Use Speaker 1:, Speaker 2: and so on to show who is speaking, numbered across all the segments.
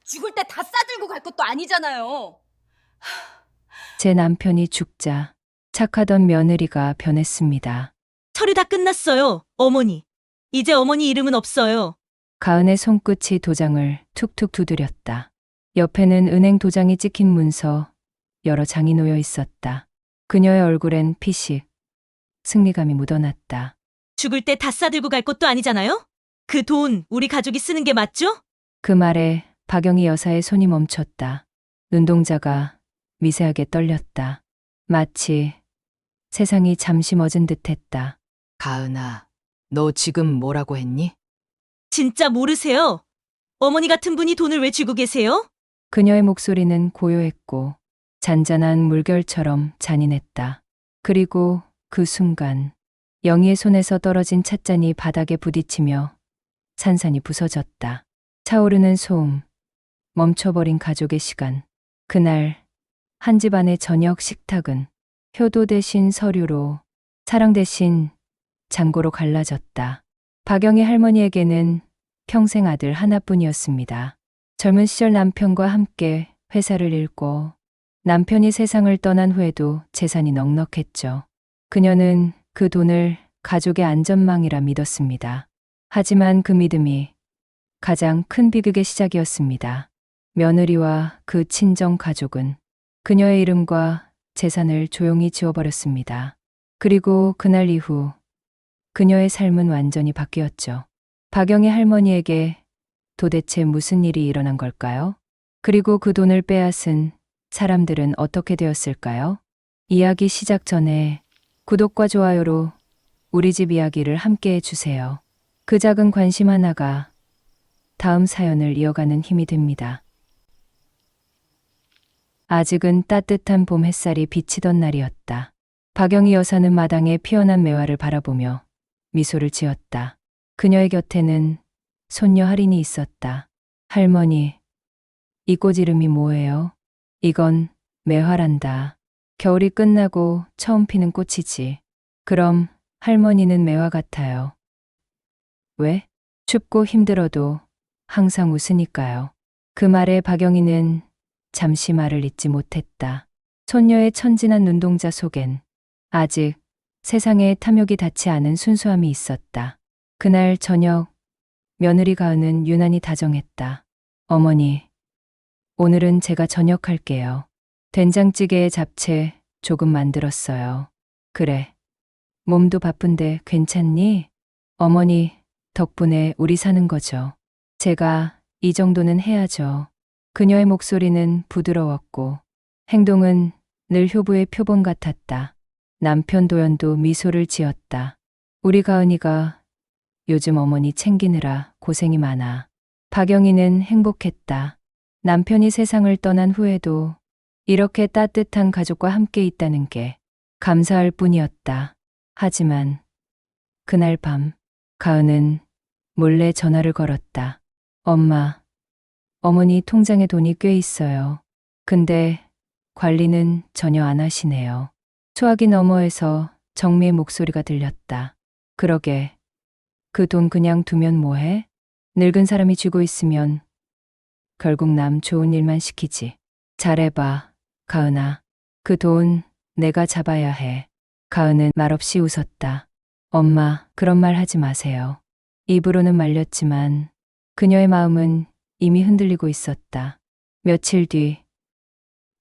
Speaker 1: 죽을 때 다 싸들고 갈 것도 아니잖아요.
Speaker 2: 제 남편이 죽자 착하던 며느리가 변했습니다.
Speaker 3: 처리 다 끝났어요, 어머니. 이제 어머니 이름은 없어요.
Speaker 2: 가은의 손끝이 도장을 툭툭 두드렸다. 옆에는 은행 도장이 찍힌 문서 여러 장이 놓여 있었다. 그녀의 얼굴엔 피식, 승리감이 묻어났다.
Speaker 3: 죽을 때 다 싸들고 갈 것도 아니잖아요? 그 돈 우리 가족이 쓰는 게 맞죠?
Speaker 2: 그 말에 박영희 여사의 손이 멈췄다. 눈동자가 미세하게 떨렸다. 마치 세상이 잠시 멎은 듯했다.
Speaker 4: 가은아, 너 지금 뭐라고 했니?
Speaker 3: 진짜 모르세요? 어머니 같은 분이 돈을 왜 쥐고 계세요?
Speaker 2: 그녀의 목소리는 고요했고 잔잔한 물결처럼 잔인했다. 그리고 그 순간 영희의 손에서 떨어진 찻잔이 바닥에 부딪히며 산산이 부서졌다. 차오르는 소음, 멈춰버린 가족의 시간. 그날 한 집안의 저녁 식탁은 효도 대신 서류로, 사랑 대신 잔고로 갈라졌다. 박영희 할머니에게는 평생 아들 하나뿐이었습니다. 젊은 시절 남편과 함께 회사를 잃고 남편이 세상을 떠난 후에도 재산이 넉넉했죠. 그녀는 그 돈을 가족의 안전망이라 믿었습니다. 하지만 그 믿음이 가장 큰 비극의 시작이었습니다. 며느리와 그 친정 가족은 그녀의 이름과 재산을 조용히 지워버렸습니다. 그리고 그날 이후 그녀의 삶은 완전히 바뀌었죠. 박영희 할머니에게 도대체 무슨 일이 일어난 걸까요? 그리고 그 돈을 빼앗은 사람들은 어떻게 되었을까요? 이야기 시작 전에 구독과 좋아요로 우리 집 이야기를 함께 해주세요. 그 작은 관심 하나가 다음 사연을 이어가는 힘이 됩니다. 아직은 따뜻한 봄 햇살이 비치던 날이었다. 박영희 여사는 마당에 피어난 매화를 바라보며 미소를 지었다. 그녀의 곁에는 손녀 할인이 있었다. 할머니, 이 꽃 이름이 뭐예요? 이건 매화란다. 겨울이 끝나고 처음 피는 꽃이지. 그럼 할머니는 매화 같아요. 왜? 춥고 힘들어도 항상 웃으니까요. 그 말에 박영희는 잠시 말을 잇지 못했다. 손녀의 천진한 눈동자 속엔 아직 세상에 탐욕이 닿지 않은 순수함이 있었다. 그날 저녁 며느리 가은은 유난히 다정했다. 어머니, 오늘은 제가 저녁할게요. 된장찌개에 잡채 조금 만들었어요. 그래. 몸도 바쁜데 괜찮니? 어머니 덕분에 우리 사는 거죠. 제가 이 정도는 해야죠. 그녀의 목소리는 부드러웠고 행동은 늘 효부의 표본 같았다. 남편 도연도 미소를 지었다. 우리 가은이가 요즘 어머니 챙기느라 고생이 많아. 박영희는 행복했다. 남편이 세상을 떠난 후에도 이렇게 따뜻한 가족과 함께 있다는 게 감사할 뿐이었다. 하지만 그날 밤 가은은 몰래 전화를 걸었다. 엄마, 어머니 통장에 돈이 꽤 있어요. 근데 관리는 전혀 안 하시네요. 소화기 너머에서 정미의 목소리가 들렸다. 그러게, 그 돈 그냥 두면 뭐해? 늙은 사람이 쥐고 있으면 결국 남 좋은 일만 시키지. 잘해봐, 가은아. 그 돈 내가 잡아야 해. 가은은 말없이 웃었다. 엄마, 그런 말 하지 마세요. 입으로는 말렸지만 그녀의 마음은 이미 흔들리고 있었다. 며칠 뒤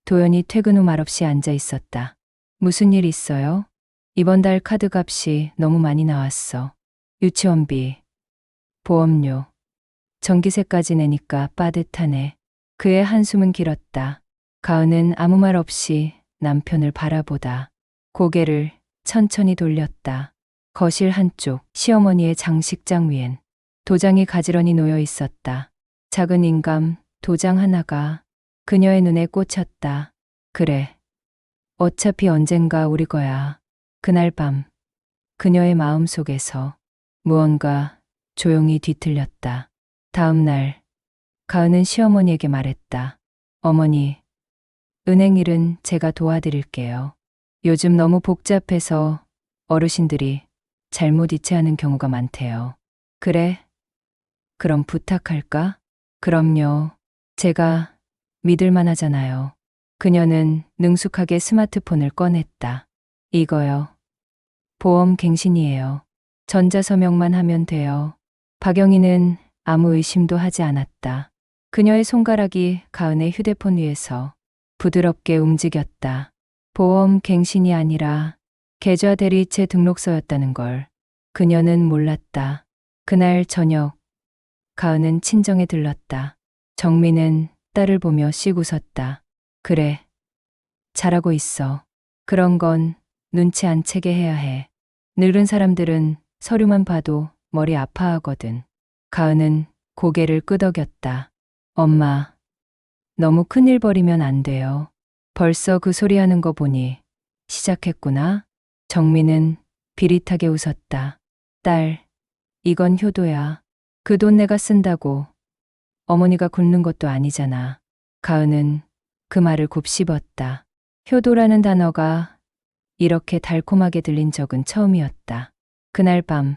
Speaker 2: 도연이 퇴근 후 말없이 앉아 있었다. 무슨 일 있어요? 이번 달 카드 값이 너무 많이 나왔어. 유치원비, 보험료, 전기세까지 내니까 빠듯하네. 그의 한숨은 길었다. 가은은 아무 말 없이 남편을 바라보다 고개를 천천히 돌렸다. 거실 한쪽 시어머니의 장식장 위엔 도장이 가지런히 놓여 있었다. 작은 인감 도장 하나가 그녀의 눈에 꽂혔다. 그래, 어차피 언젠가 우리 거야. 그날 밤 그녀의 마음속에서 무언가 조용히 뒤틀렸다. 다음 날 가은은 시어머니에게 말했다. 어머니, 은행 일은 제가 도와드릴게요. 요즘 너무 복잡해서 어르신들이 잘못 이체하는 경우가 많대요. 그래? 그럼 부탁할까? 그럼요. 제가 믿을만 하잖아요. 그녀는 능숙하게 스마트폰을 꺼냈다. 이거요. 보험 갱신이에요. 전자서명만 하면 돼요. 박영희는 아무 의심도 하지 않았다. 그녀의 손가락이 가은의 휴대폰 위에서 부드럽게 움직였다. 보험 갱신이 아니라 계좌 대리체 등록서였다는 걸 그녀는 몰랐다. 그날 저녁 가은은 친정에 들렀다. 정민은 딸을 보며 씩 웃었다. 그래, 잘하고 있어. 그런 건 눈치 안 채게 해야 해. 늙은 사람들은 서류만 봐도 머리 아파하거든. 가은은 고개를 끄덕였다. 엄마, 너무 큰일 벌이면 안 돼요. 벌써 그 소리 하는 거 보니 시작했구나. 정민은 비릿하게 웃었다. 딸, 이건 효도야. 그 돈 내가 쓴다고 어머니가 굶는 것도 아니잖아. 가은은 그 말을 곱씹었다. 효도라는 단어가 이렇게 달콤하게 들린 적은 처음이었다. 그날 밤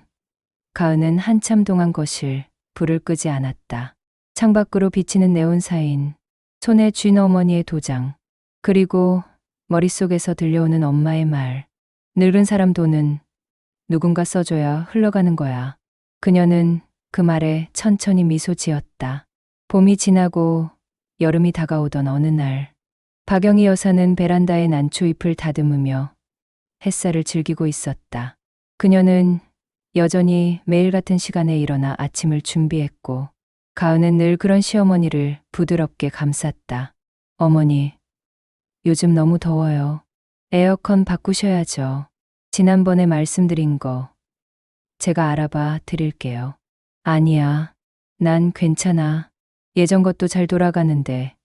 Speaker 2: 가은은 한참 동안 거실 불을 끄지 않았다. 창밖으로 비치는 네온사인, 손에 쥔 어머니의 도장, 그리고 머릿속에서 들려오는 엄마의 말. 늙은 사람 돈은 누군가 써줘야 흘러가는 거야. 그녀는 그 말에 천천히 미소 지었다. 봄이 지나고 여름이 다가오던 어느 날, 박영희 여사는 베란다에 난초잎을 다듬으며 햇살을 즐기고 있었다. 그녀는 여전히 매일 같은 시간에 일어나 아침을 준비했고, 가은은 늘 그런 시어머니를 부드럽게 감쌌다. 어머니, 요즘 너무 더워요. 에어컨 바꾸셔야죠. 지난번에 말씀드린 거 제가 알아봐 드릴게요. 아니야, 난 괜찮아. 예전 것도 잘 돌아가는데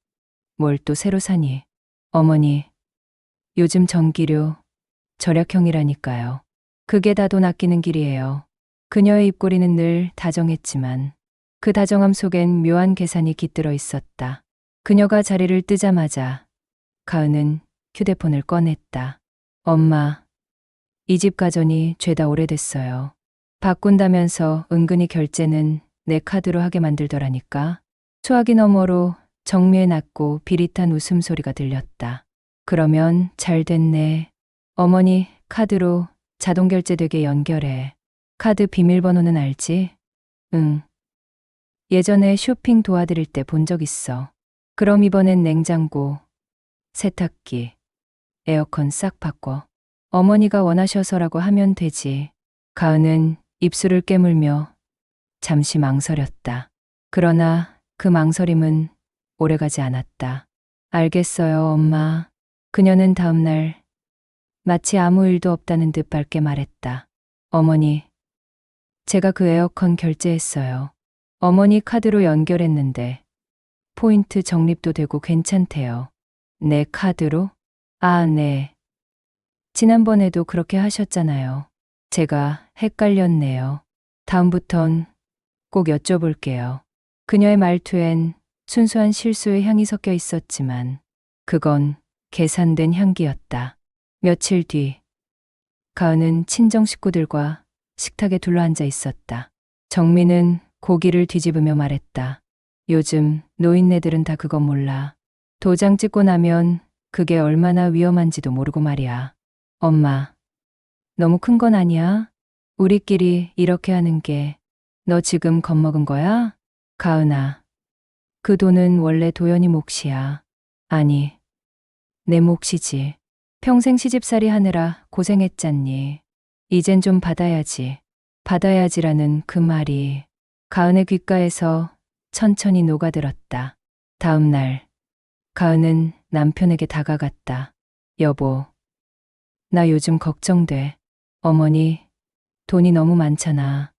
Speaker 2: 뭘 또 새로 사니. 어머니, 요즘 전기료 절약형이라니까요. 그게 다 돈 아끼는 길이에요. 그녀의 입꼬리는 늘 다정했지만 그 다정함 속엔 묘한 계산이 깃들어 있었다. 그녀가 자리를 뜨자마자 가은은 휴대폰을 꺼냈다. 엄마, 이 집 가전이 죄다 오래됐어요. 바꾼다면서 은근히 결제는 내 카드로 하게 만들더라니까. 수화기 너머로 정미의 낮고 비릿한 웃음소리가 들렸다. 그러면 잘 됐네. 어머니 카드로 자동 결제되게 연결해. 카드 비밀번호는 알지? 응. 예전에 쇼핑 도와드릴 때 본 적 있어. 그럼 이번엔 냉장고, 세탁기, 에어컨 싹 바꿔. 어머니가 원하셔서라고 하면 되지. 가은은 입술을 깨물며 잠시 망설였다. 그러나 그 망설임은 오래가지 않았다. 알겠어요, 엄마. 그녀는 다음 날 마치 아무 일도 없다는 듯 밝게 말했다. 어머니, 제가 그 에어컨 결제했어요. 어머니 카드로 연결했는데 포인트 적립도 되고 괜찮대요. 내 카드로? 아, 네. 지난번에도 그렇게 하셨잖아요. 제가 헷갈렸네요. 다음부턴 꼭 여쭤볼게요. 그녀의 말투엔 순수한 실수의 향이 섞여 있었지만 그건 계산된 향기였다. 며칠 뒤 가은은 친정 식구들과 식탁에 둘러앉아 있었다. 정민은 고기를 뒤집으며 말했다. 요즘 노인네들은 다 그거 몰라. 도장 찍고 나면 그게 얼마나 위험한지도 모르고 말이야. 엄마, 너무 큰 건 아니야? 우리끼리 이렇게 하는 게 너 지금 겁먹은 거야? 가은아, 그 돈은 원래 도연이 몫이야. 아니, 내 몫이지. 평생 시집살이 하느라 고생했잖니. 이젠 좀 받아야지. 받아야지라는 그 말이 가은의 귓가에서 천천히 녹아들었다. 다음 날, 가은은 남편에게 다가갔다. 여보, 나 요즘 걱정돼. 어머니, 돈이 너무 많잖아.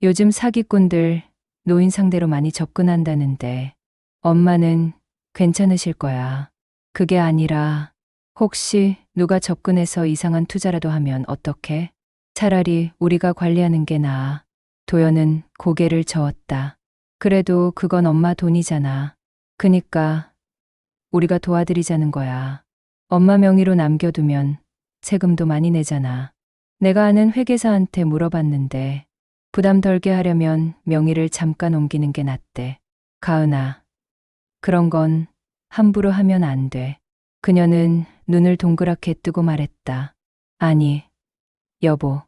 Speaker 2: 요즘 사기꾼들 노인 상대로 많이 접근한다는데 엄마는 괜찮으실 거야. 그게 아니라 혹시 누가 접근해서 이상한 투자라도 하면 어떡해? 차라리 우리가 관리하는 게 나아. 도연은 고개를 저었다. 그래도 그건 엄마 돈이잖아. 그니까 우리가 도와드리자는 거야. 엄마 명의로 남겨두면 세금도 많이 내잖아. 내가 아는 회계사한테 물어봤는데 부담 덜게 하려면 명의를 잠깐 옮기는 게 낫대. 가은아, 그런 건 함부로 하면 안 돼. 그녀는 눈을 동그랗게 뜨고 말했다. 아니, 여보.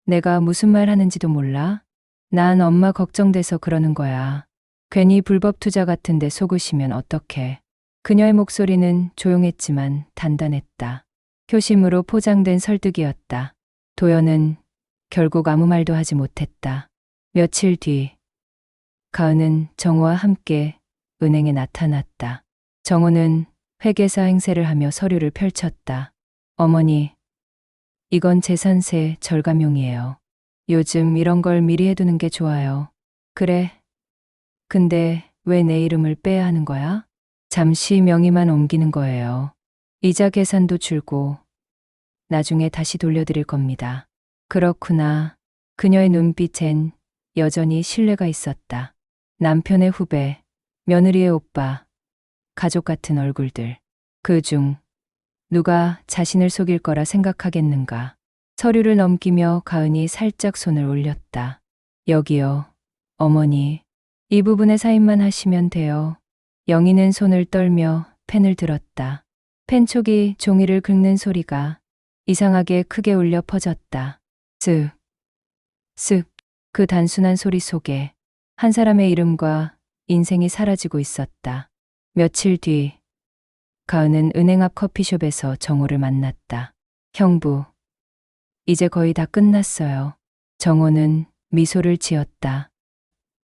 Speaker 2: 내가 무슨 말 하는지도 몰라? 난 엄마 걱정돼서 그러는 거야. 괜히 불법 투자 같은데 속으시면 어떡해. 그녀의 목소리는 조용했지만 단단했다. 효심으로 포장된 설득이었다. 도연은 결국 아무 말도 하지 못했다. 며칠 뒤, 가은은 정호와 함께 은행에 나타났다. 정호는 회계사 행세를 하며 서류를 펼쳤다. 어머니, 이건 재산세 절감용이에요. 요즘 이런 걸 미리 해두는 게 좋아요. 그래. 근데 왜 내 이름을 빼야 하는 거야? 잠시 명의만 옮기는 거예요. 이자 계산도 줄고 나중에 다시 돌려드릴 겁니다. 그렇구나. 그녀의 눈빛엔 여전히 신뢰가 있었다. 남편의 후배, 며느리의 오빠, 가족 같은 얼굴들. 그중 누가 자신을 속일 거라 생각하겠는가. 서류를 넘기며 가은이 살짝 손을 올렸다. 여기요, 어머니. 이 부분에 사인만 하시면 돼요. 영희는 손을 떨며 펜을 들었다. 펜촉이 종이를 긁는 소리가 이상하게 크게 울려 퍼졌다. 쓱, 쓱. 그 단순한 소리 속에 한 사람의 이름과 인생이 사라지고 있었다. 며칠 뒤, 가은은 은행 앞 커피숍에서 정호를 만났다. 형부, 이제 거의 다 끝났어요. 정호는 미소를 지었다.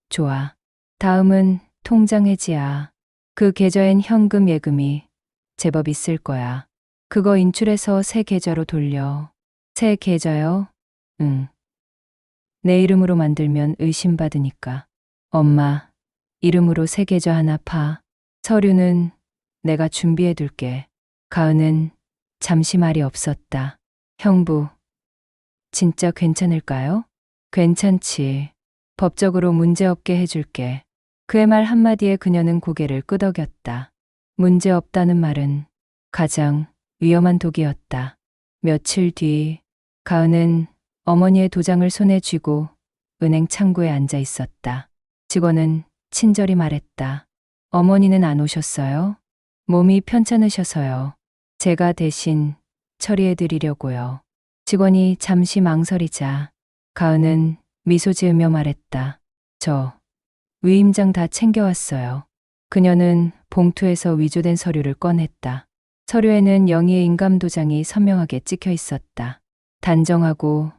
Speaker 2: 좋아. 다음은 통장 해지야. 그 계좌엔 현금 예금이 제법 있을 거야. 그거 인출해서 새 계좌로 돌려. 새 계좌요? 응. 내 이름으로 만들면 의심받으니까. 엄마, 이름으로 새 계좌 하나 파. 서류는 내가 준비해둘게. 가은은 잠시 말이 없었다. 형부, 진짜 괜찮을까요? 괜찮지. 법적으로 문제없게 해줄게. 그의 말 한마디에 그녀는 고개를 끄덕였다. 문제없다는 말은 가장 위험한 독이었다. 며칠 뒤, 가은은 어머니의 도장을 손에 쥐고 은행 창구에 앉아 있었다. 직원은 친절히 말했다. 어머니는 안 오셨어요? 몸이 편찮으셔서요. 제가 대신 처리해 드리려고요. 직원이 잠시 망설이자 가은은 미소 지으며 말했다. 저 위임장 다 챙겨왔어요. 그녀는 봉투에서 위조된 서류를 꺼냈다. 서류에는 영희의 인감도장이 선명하게 찍혀 있었다. 단정하고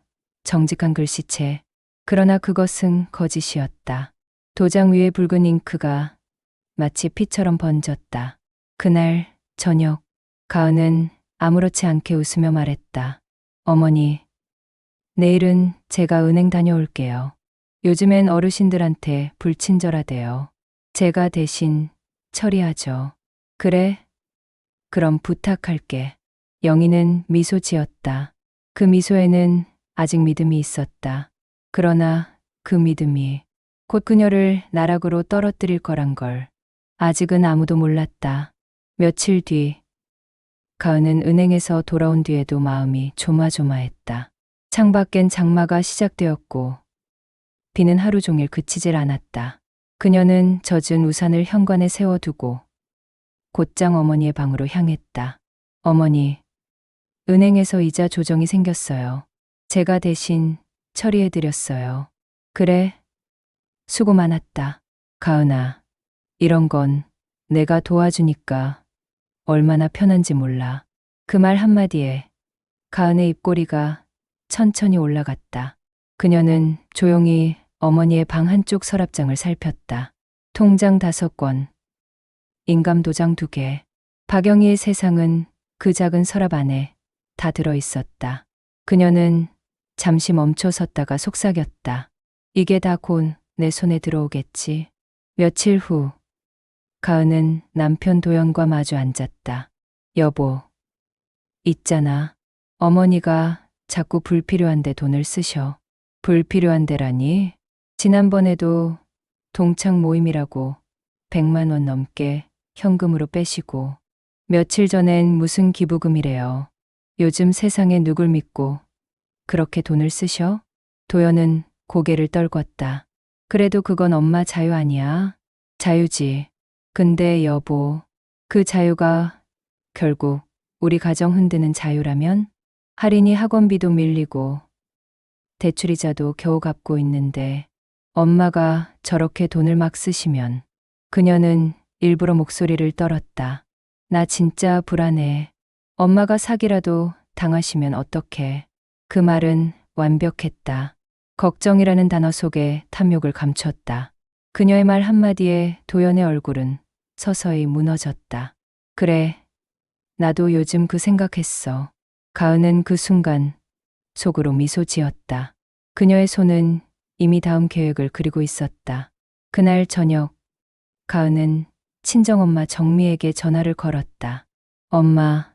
Speaker 2: 정직한 글씨체. 그러나 그것은 거짓이었다. 도장 위에 붉은 잉크가 마치 피처럼 번졌다. 그날 저녁, 가은은 아무렇지 않게 웃으며 말했다. 어머니, 내일은 제가 은행 다녀올게요. 요즘엔 어르신들한테 불친절하대요. 제가 대신 처리하죠. 그래? 그럼 부탁할게. 영희는 미소 지었다. 그 미소에는 아직 믿음이 있었다. 그러나 그 믿음이 곧 그녀를 나락으로 떨어뜨릴 거란 걸 아직은 아무도 몰랐다. 며칠 뒤, 가은은 은행에서 돌아온 뒤에도 마음이 조마조마했다. 창밖엔 장마가 시작되었고 비는 하루 종일 그치질 않았다. 그녀는 젖은 우산을 현관에 세워두고 곧장 어머니의 방으로 향했다. 어머니, 은행에서 이자 조정이 생겼어요. 제가 대신 처리해드렸어요. 그래? 수고 많았다. 가은아, 이런 건 내가 도와주니까 얼마나 편한지 몰라. 그 말 한마디에 가은의 입꼬리가 천천히 올라갔다. 그녀는 조용히 어머니의 방 한쪽 서랍장을 살폈다. 통장 5권, 인감도장 2개. 박영희의 세상은 그 작은 서랍 안에 다 들어 있었다. 그녀는 잠시 멈춰 섰다가 속삭였다. 이게 다 곧 내 손에 들어오겠지. 며칠 후, 가은은 남편 도연과 마주 앉았다. 여보, 있잖아. 어머니가 자꾸 불필요한데 돈을 쓰셔. 불필요한 데라니? 지난번에도 동창 모임이라고 100만 원 넘게 현금으로 빼시고 며칠 전엔 무슨 기부금이래요. 요즘 세상에 누굴 믿고 그렇게 돈을 쓰셔? 도연은 고개를 떨궜다. 그래도 그건 엄마 자유 아니야? 자유지. 근데 여보, 그 자유가 결국 우리 가정 흔드는 자유라면? 할인이 학원비도 밀리고 대출이자도 겨우 갚고 있는데 엄마가 저렇게 돈을 막 쓰시면 그녀는 일부러 목소리를 떨었다. 나 진짜 불안해. 엄마가 사기라도 당하시면 어떡해. 그 말은 완벽했다. 걱정이라는 단어 속에 탐욕을 감췄다. 그녀의 말 한마디에 도연의 얼굴은 서서히 무너졌다. 그래, 나도 요즘 그 생각했어. 가은은 그 순간 속으로 미소 지었다. 그녀의 손은 이미 다음 계획을 그리고 있었다. 그날 저녁, 가은은 친정엄마 정미에게 전화를 걸었다. 엄마,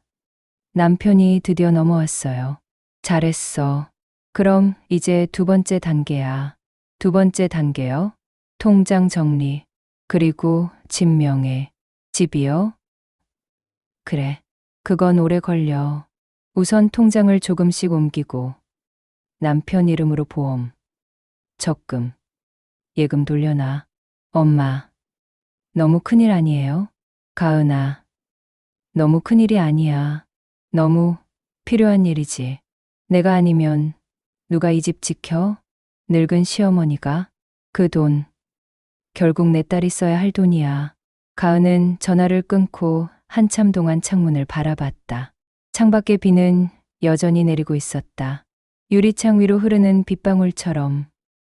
Speaker 2: 남편이 드디어 넘어왔어요. 잘했어. 그럼 이제 두 번째 단계야. 두 번째 단계요? 통장 정리, 그리고 집 명예. 집이요? 그래. 그건 오래 걸려. 우선 통장을 조금씩 옮기고 남편 이름으로 보험, 적금, 예금 돌려놔. 엄마, 너무 큰일 아니에요? 가은아, 너무 큰일이 아니야. 너무 필요한 일이지. 내가 아니면 누가 이 집 지켜? 늙은 시어머니가? 그 돈, 결국 내 딸이 써야 할 돈이야. 가은은 전화를 끊고 한참 동안 창문을 바라봤다. 창밖의 비는 여전히 내리고 있었다. 유리창 위로 흐르는 빗방울처럼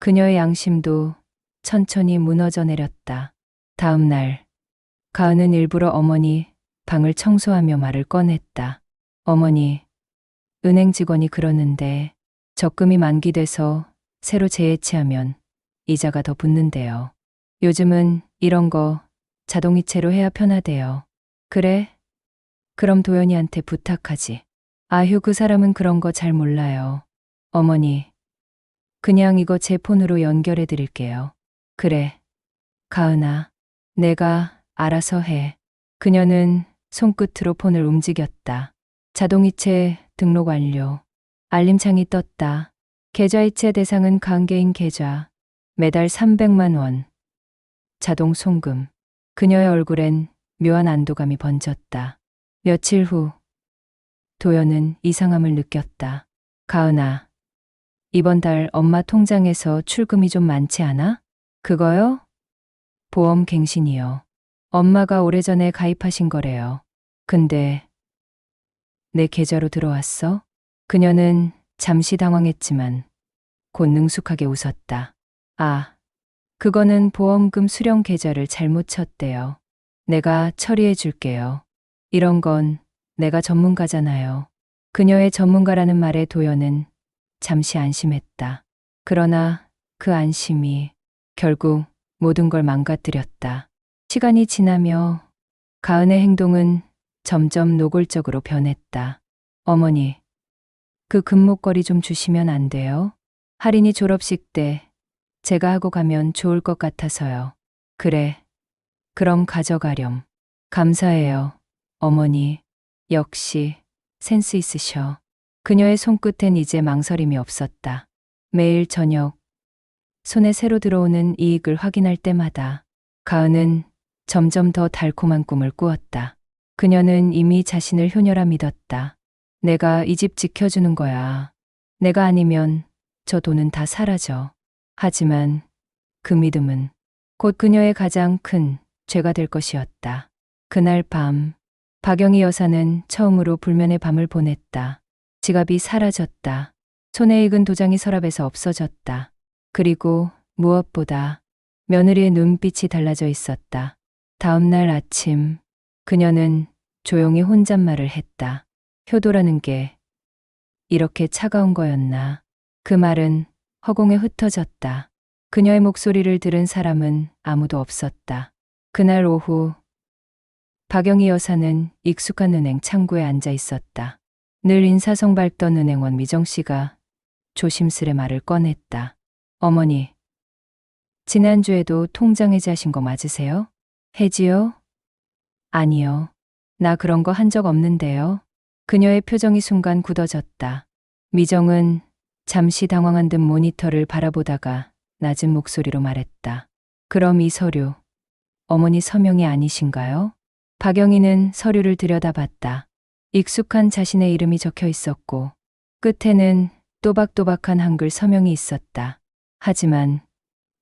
Speaker 2: 그녀의 양심도 천천히 무너져 내렸다. 다음 날, 가은은 일부러 어머니 방을 청소하며 말을 꺼냈다. 어머니, 은행 직원이 그러는데 적금이 만기돼서 새로 재해체하면 이자가 더 붙는데요. 요즘은 이런 거 자동이체로 해야 편하대요. 그래? 그럼 도연이한테 부탁하지. 아휴, 그 사람은 그런 거 잘 몰라요. 어머니, 그냥 이거 제 폰으로 연결해 드릴게요. 그래. 가은아, 내가 알아서 해. 그녀는 손끝으로 폰을 움직였다. 자동이체 등록 완료. 알림창이 떴다. 계좌이체 대상은 관계인 계좌. 매달 300만 원. 자동 송금. 그녀의 얼굴엔 묘한 안도감이 번졌다. 며칠 후, 도연은 이상함을 느꼈다. 가은아, 이번 달 엄마 통장에서 출금이 좀 많지 않아? 그거요? 보험 갱신이요. 엄마가 오래전에 가입하신 거래요. 근데 내 계좌로 들어왔어? 그녀는 잠시 당황했지만 곧 능숙하게 웃었다. 아, 그거는 보험금 수령 계좌를 잘못 쳤대요. 내가 처리해 줄게요. 이런 건 내가 전문가잖아요. 그녀의 전문가라는 말에 도연은 잠시 안심했다. 그러나 그 안심이 결국 모든 걸 망가뜨렸다. 시간이 지나며 가은의 행동은 점점 노골적으로 변했다. 어머니, 그 금목걸이 좀 주시면 안 돼요? 할인이 졸업식 때 제가 하고 가면 좋을 것 같아서요. 그래, 그럼 가져가렴. 감사해요, 어머니. 역시 센스 있으셔. 그녀의 손끝엔 이제 망설임이 없었다. 매일 저녁 손에 새로 들어오는 이익을 확인할 때마다 가은은 점점 더 달콤한 꿈을 꾸었다. 그녀는 이미 자신을 효녀라 믿었다. 내가 이 집 지켜주는 거야. 내가 아니면 저 돈은 다 사라져. 하지만 그 믿음은 곧 그녀의 가장 큰 죄가 될 것이었다. 그날 밤, 박영희 여사는 처음으로 불면의 밤을 보냈다. 지갑이 사라졌다. 손에 익은 도장이 서랍에서 없어졌다. 그리고 무엇보다 며느리의 눈빛이 달라져 있었다. 다음 날 아침, 그녀는 조용히 혼잣말을 했다. 효도라는 게 이렇게 차가운 거였나. 그 말은 허공에 흩어졌다. 그녀의 목소리를 들은 사람은 아무도 없었다. 그날 오후, 박영희 여사는 익숙한 은행 창구에 앉아 있었다. 늘 인사성 밝던 은행원 미정 씨가 조심스레 말을 꺼냈다. 어머니, 지난주에도 통장 해지하신 거 맞으세요? 해지요? 아니요. 나 그런 거 한 적 없는데요. 그녀의 표정이 순간 굳어졌다. 미정은 잠시 당황한 듯 모니터를 바라보다가 낮은 목소리로 말했다. 그럼 이 서류 어머니 서명이 아니신가요? 박영희는 서류를 들여다봤다. 익숙한 자신의 이름이 적혀 있었고 끝에는 또박또박한 한글 서명이 있었다. 하지만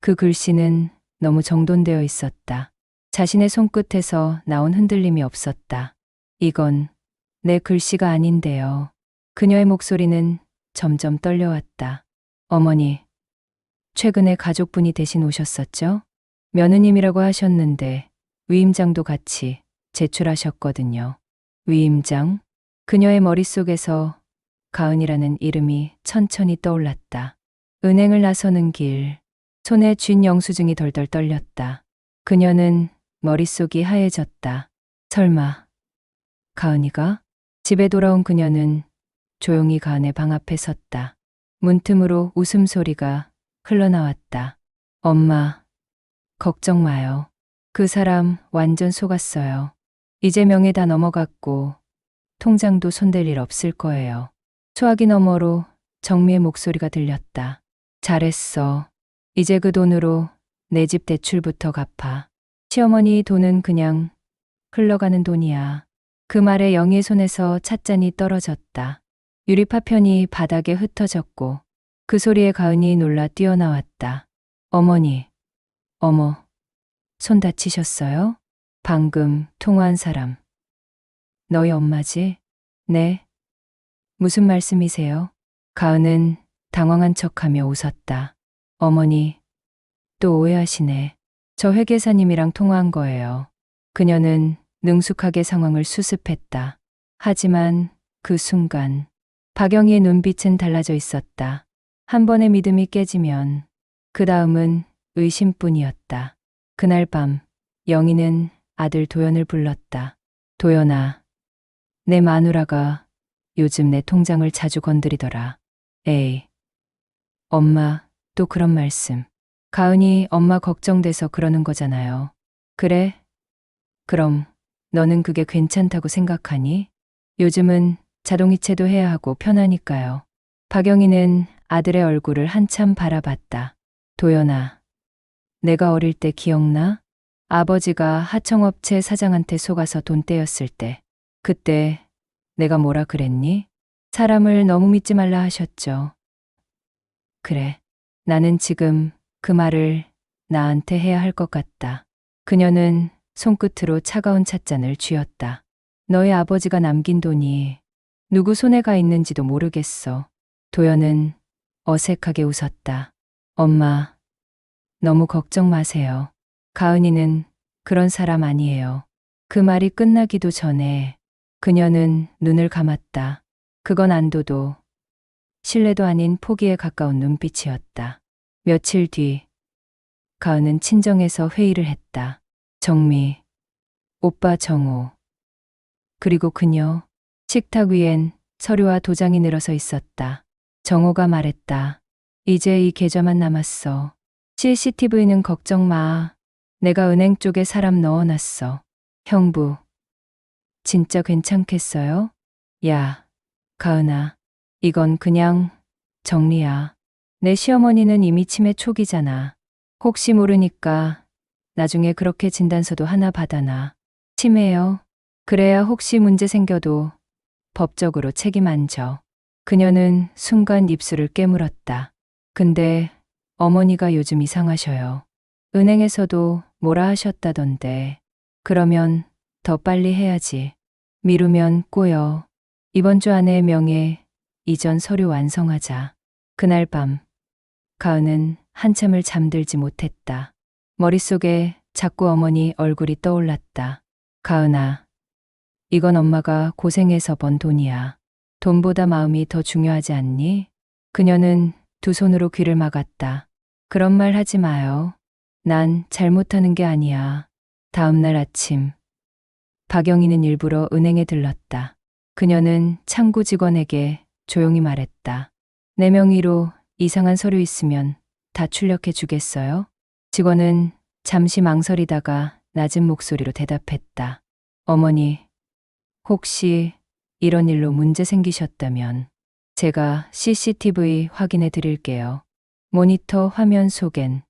Speaker 2: 그 글씨는 너무 정돈되어 있었다. 자신의 손끝에서 나온 흔들림이 없었다. 이건 내 글씨가 아닌데요. 그녀의 목소리는 점점 떨려왔다. 어머니, 최근에 가족분이 대신 오셨었죠? 며느님이라고 하셨는데 위임장도 같이 제출하셨거든요. 위임장? 그녀의 머릿속에서 가은이라는 이름이 천천히 떠올랐다. 은행을 나서는 길, 손에 쥔 영수증이 덜덜 떨렸다. 그녀는 머릿속이 하얘졌다. 설마 가은이가? 집에 돌아온 그녀는 조용히 가은의 방 앞에 섰다. 문틈으로 웃음소리가 흘러나왔다. 엄마, 걱정 마요. 그 사람 완전 속았어요. 이제 명예 다 넘어갔고 통장도 손댈 일 없을 거예요. 소화기 너머로 정미의 목소리가 들렸다. 잘했어. 이제 그 돈으로 내 집 대출부터 갚아. 시어머니 돈은 그냥 흘러가는 돈이야. 그 말에 영희의 손에서 찻잔이 떨어졌다. 유리파편이 바닥에 흩어졌고 그 소리에 가은이 놀라 뛰어나왔다. 어머니, 어머, 손 다치셨어요? 방금 통화한 사람. 너희 엄마지? 네. 무슨 말씀이세요? 가은은 당황한 척하며 웃었다. 어머니, 또 오해하시네. 저 회계사님이랑 통화한 거예요. 그녀는 능숙하게 상황을 수습했다. 하지만 그 순간 박영희의 눈빛은 달라져 있었다. 한 번의 믿음이 깨지면 그 다음은 의심뿐이었다. 그날 밤 영희는 아들 도연을 불렀다. 도연아, 내 마누라가 요즘 내 통장을 자주 건드리더라. 에이, 엄마 또 그런 말씀. 가은이 엄마 걱정돼서 그러는 거잖아요. 그래? 그럼 너는 그게 괜찮다고 생각하니? 요즘은 자동이체도 해야 하고 편하니까요. 박영희는 아들의 얼굴을 한참 바라봤다. 도연아, 내가 어릴 때 기억나? 아버지가 하청업체 사장한테 속아서 돈 떼었을 때. 그때 내가 뭐라 그랬니? 사람을 너무 믿지 말라 하셨죠. 그래, 나는 지금 그 말을 나한테 해야 할 것 같다. 그녀는 손끝으로 차가운 찻잔을 쥐었다. 너희 아버지가 남긴 돈이 누구 손에 가 있는지도 모르겠어. 도연은 어색하게 웃었다. 엄마, 너무 걱정 마세요. 가은이는 그런 사람 아니에요. 그 말이 끝나기도 전에 그녀는 눈을 감았다. 그건 안도도 신뢰도 아닌 포기에 가까운 눈빛이었다. 며칠 뒤 가은은 친정에서 회의를 했다. 정미, 오빠 정호, 그리고 그녀. 식탁 위엔 서류와 도장이 늘어서 있었다. 정호가 말했다. 이제 이 계좌만 남았어. CCTV는 걱정 마. 내가 은행 쪽에 사람 넣어놨어. 형부, 진짜 괜찮겠어요? 야, 가은아, 이건 그냥 정리야. 내 시어머니는 이미 치매 초기잖아. 혹시 모르니까 나중에 그렇게 진단서도 하나 받아놔. 치매요? 그래야 혹시 문제 생겨도 법적으로 책임 안 져. 그녀는 순간 입술을 깨물었다. 근데 어머니가 요즘 이상하셔요. 은행에서도 뭐라 하셨다던데. 그러면 더 빨리 해야지. 미루면 꼬여. 이번 주 안에 명예 이전 서류 완성하자. 그날 밤 가은은 한참을 잠들지 못했다. 머릿속에 자꾸 어머니 얼굴이 떠올랐다. 가은아, 이건 엄마가 고생해서 번 돈이야. 돈보다 마음이 더 중요하지 않니? 그녀는 두 손으로 귀를 막았다. 그런 말 하지 마요. 난 잘못하는 게 아니야. 다음 날 아침 박영희는 일부러 은행에 들렀다. 그녀는 창구 직원에게 조용히 말했다. 내 명의로 이상한 서류 있으면 다 출력해 주겠어요? 직원은 잠시 망설이다가 낮은 목소리로 대답했다. 어머니, 혹시 이런 일로 문제 생기셨다면 제가 CCTV 확인해 드릴게요. 모니터 화면 속엔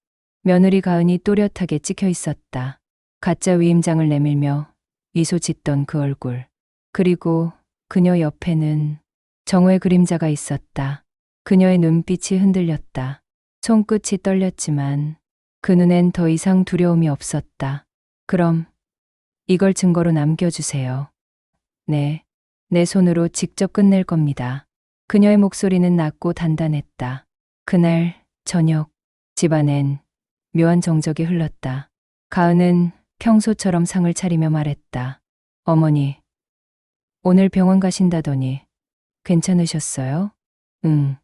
Speaker 2: 며느리 가은이 또렷하게 찍혀 있었다. 가짜 위임장을 내밀며 미소 짓던 그 얼굴. 그리고 그녀 옆에는 정호의 그림자가 있었다. 그녀의 눈빛이 흔들렸다. 손끝이 떨렸지만 그 눈엔 더 이상 두려움이 없었다. 그럼 이걸 증거로 남겨주세요. 네, 내 손으로 직접 끝낼 겁니다. 그녀의 목소리는 낮고 단단했다. 그날 저녁 집안엔 묘한 정적이 흘렀다. 가은은 평소처럼 상을 차리며 말했다. 어머니, 오늘 병원 가신다더니 괜찮으셨어요? 응,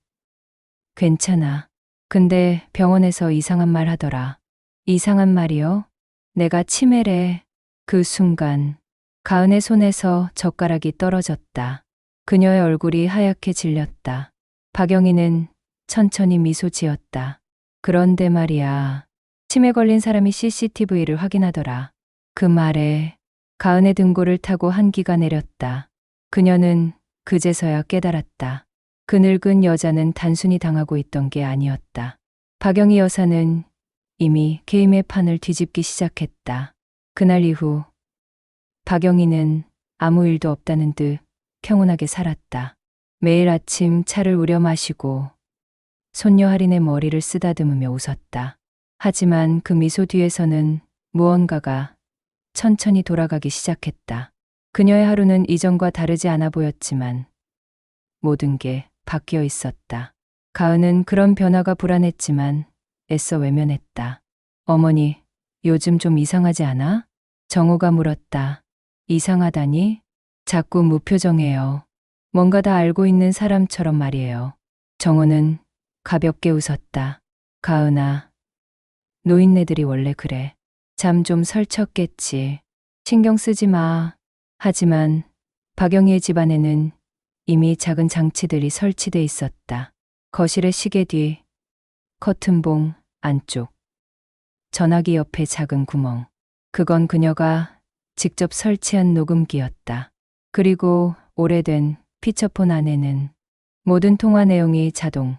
Speaker 2: 괜찮아. 근데 병원에서 이상한 말 하더라. 이상한 말이요? 내가 치매래. 그 순간 가은의 손에서 젓가락이 떨어졌다. 그녀의 얼굴이 하얗게 질렸다. 박영희는 천천히 미소 지었다. 그런데 말이야. 치매 걸린 사람이 CCTV를 확인하더라. 그 말에 가은의 등골을 타고 한기가 내렸다. 그녀는 그제서야 깨달았다. 그 늙은 여자는 단순히 당하고 있던 게 아니었다. 박영희 여사는 이미 게임의 판을 뒤집기 시작했다. 그날 이후 박영희는 아무 일도 없다는 듯 평온하게 살았다. 매일 아침 차를 우려 마시고 손녀 할인의 머리를 쓰다듬으며 웃었다. 하지만 그 미소 뒤에서는 무언가가 천천히 돌아가기 시작했다. 그녀의 하루는 이전과 다르지 않아 보였지만 모든 게 바뀌어 있었다. 가은은 그런 변화가 불안했지만 애써 외면했다. 어머니, 요즘 좀 이상하지 않아? 정호가 물었다. 이상하다니? 자꾸 무표정해요. 뭔가 다 알고 있는 사람처럼 말이에요. 정호는 가볍게 웃었다. 가은아, 노인네들이 원래 그래. 잠 좀 설쳤겠지. 신경 쓰지 마. 하지만 박영희의 집안에는 이미 작은 장치들이 설치돼 있었다. 거실의 시계 뒤, 커튼봉 안쪽, 전화기 옆에 작은 구멍. 그건 그녀가 직접 설치한 녹음기였다. 그리고 오래된 피처폰 안에는 모든 통화 내용이 자동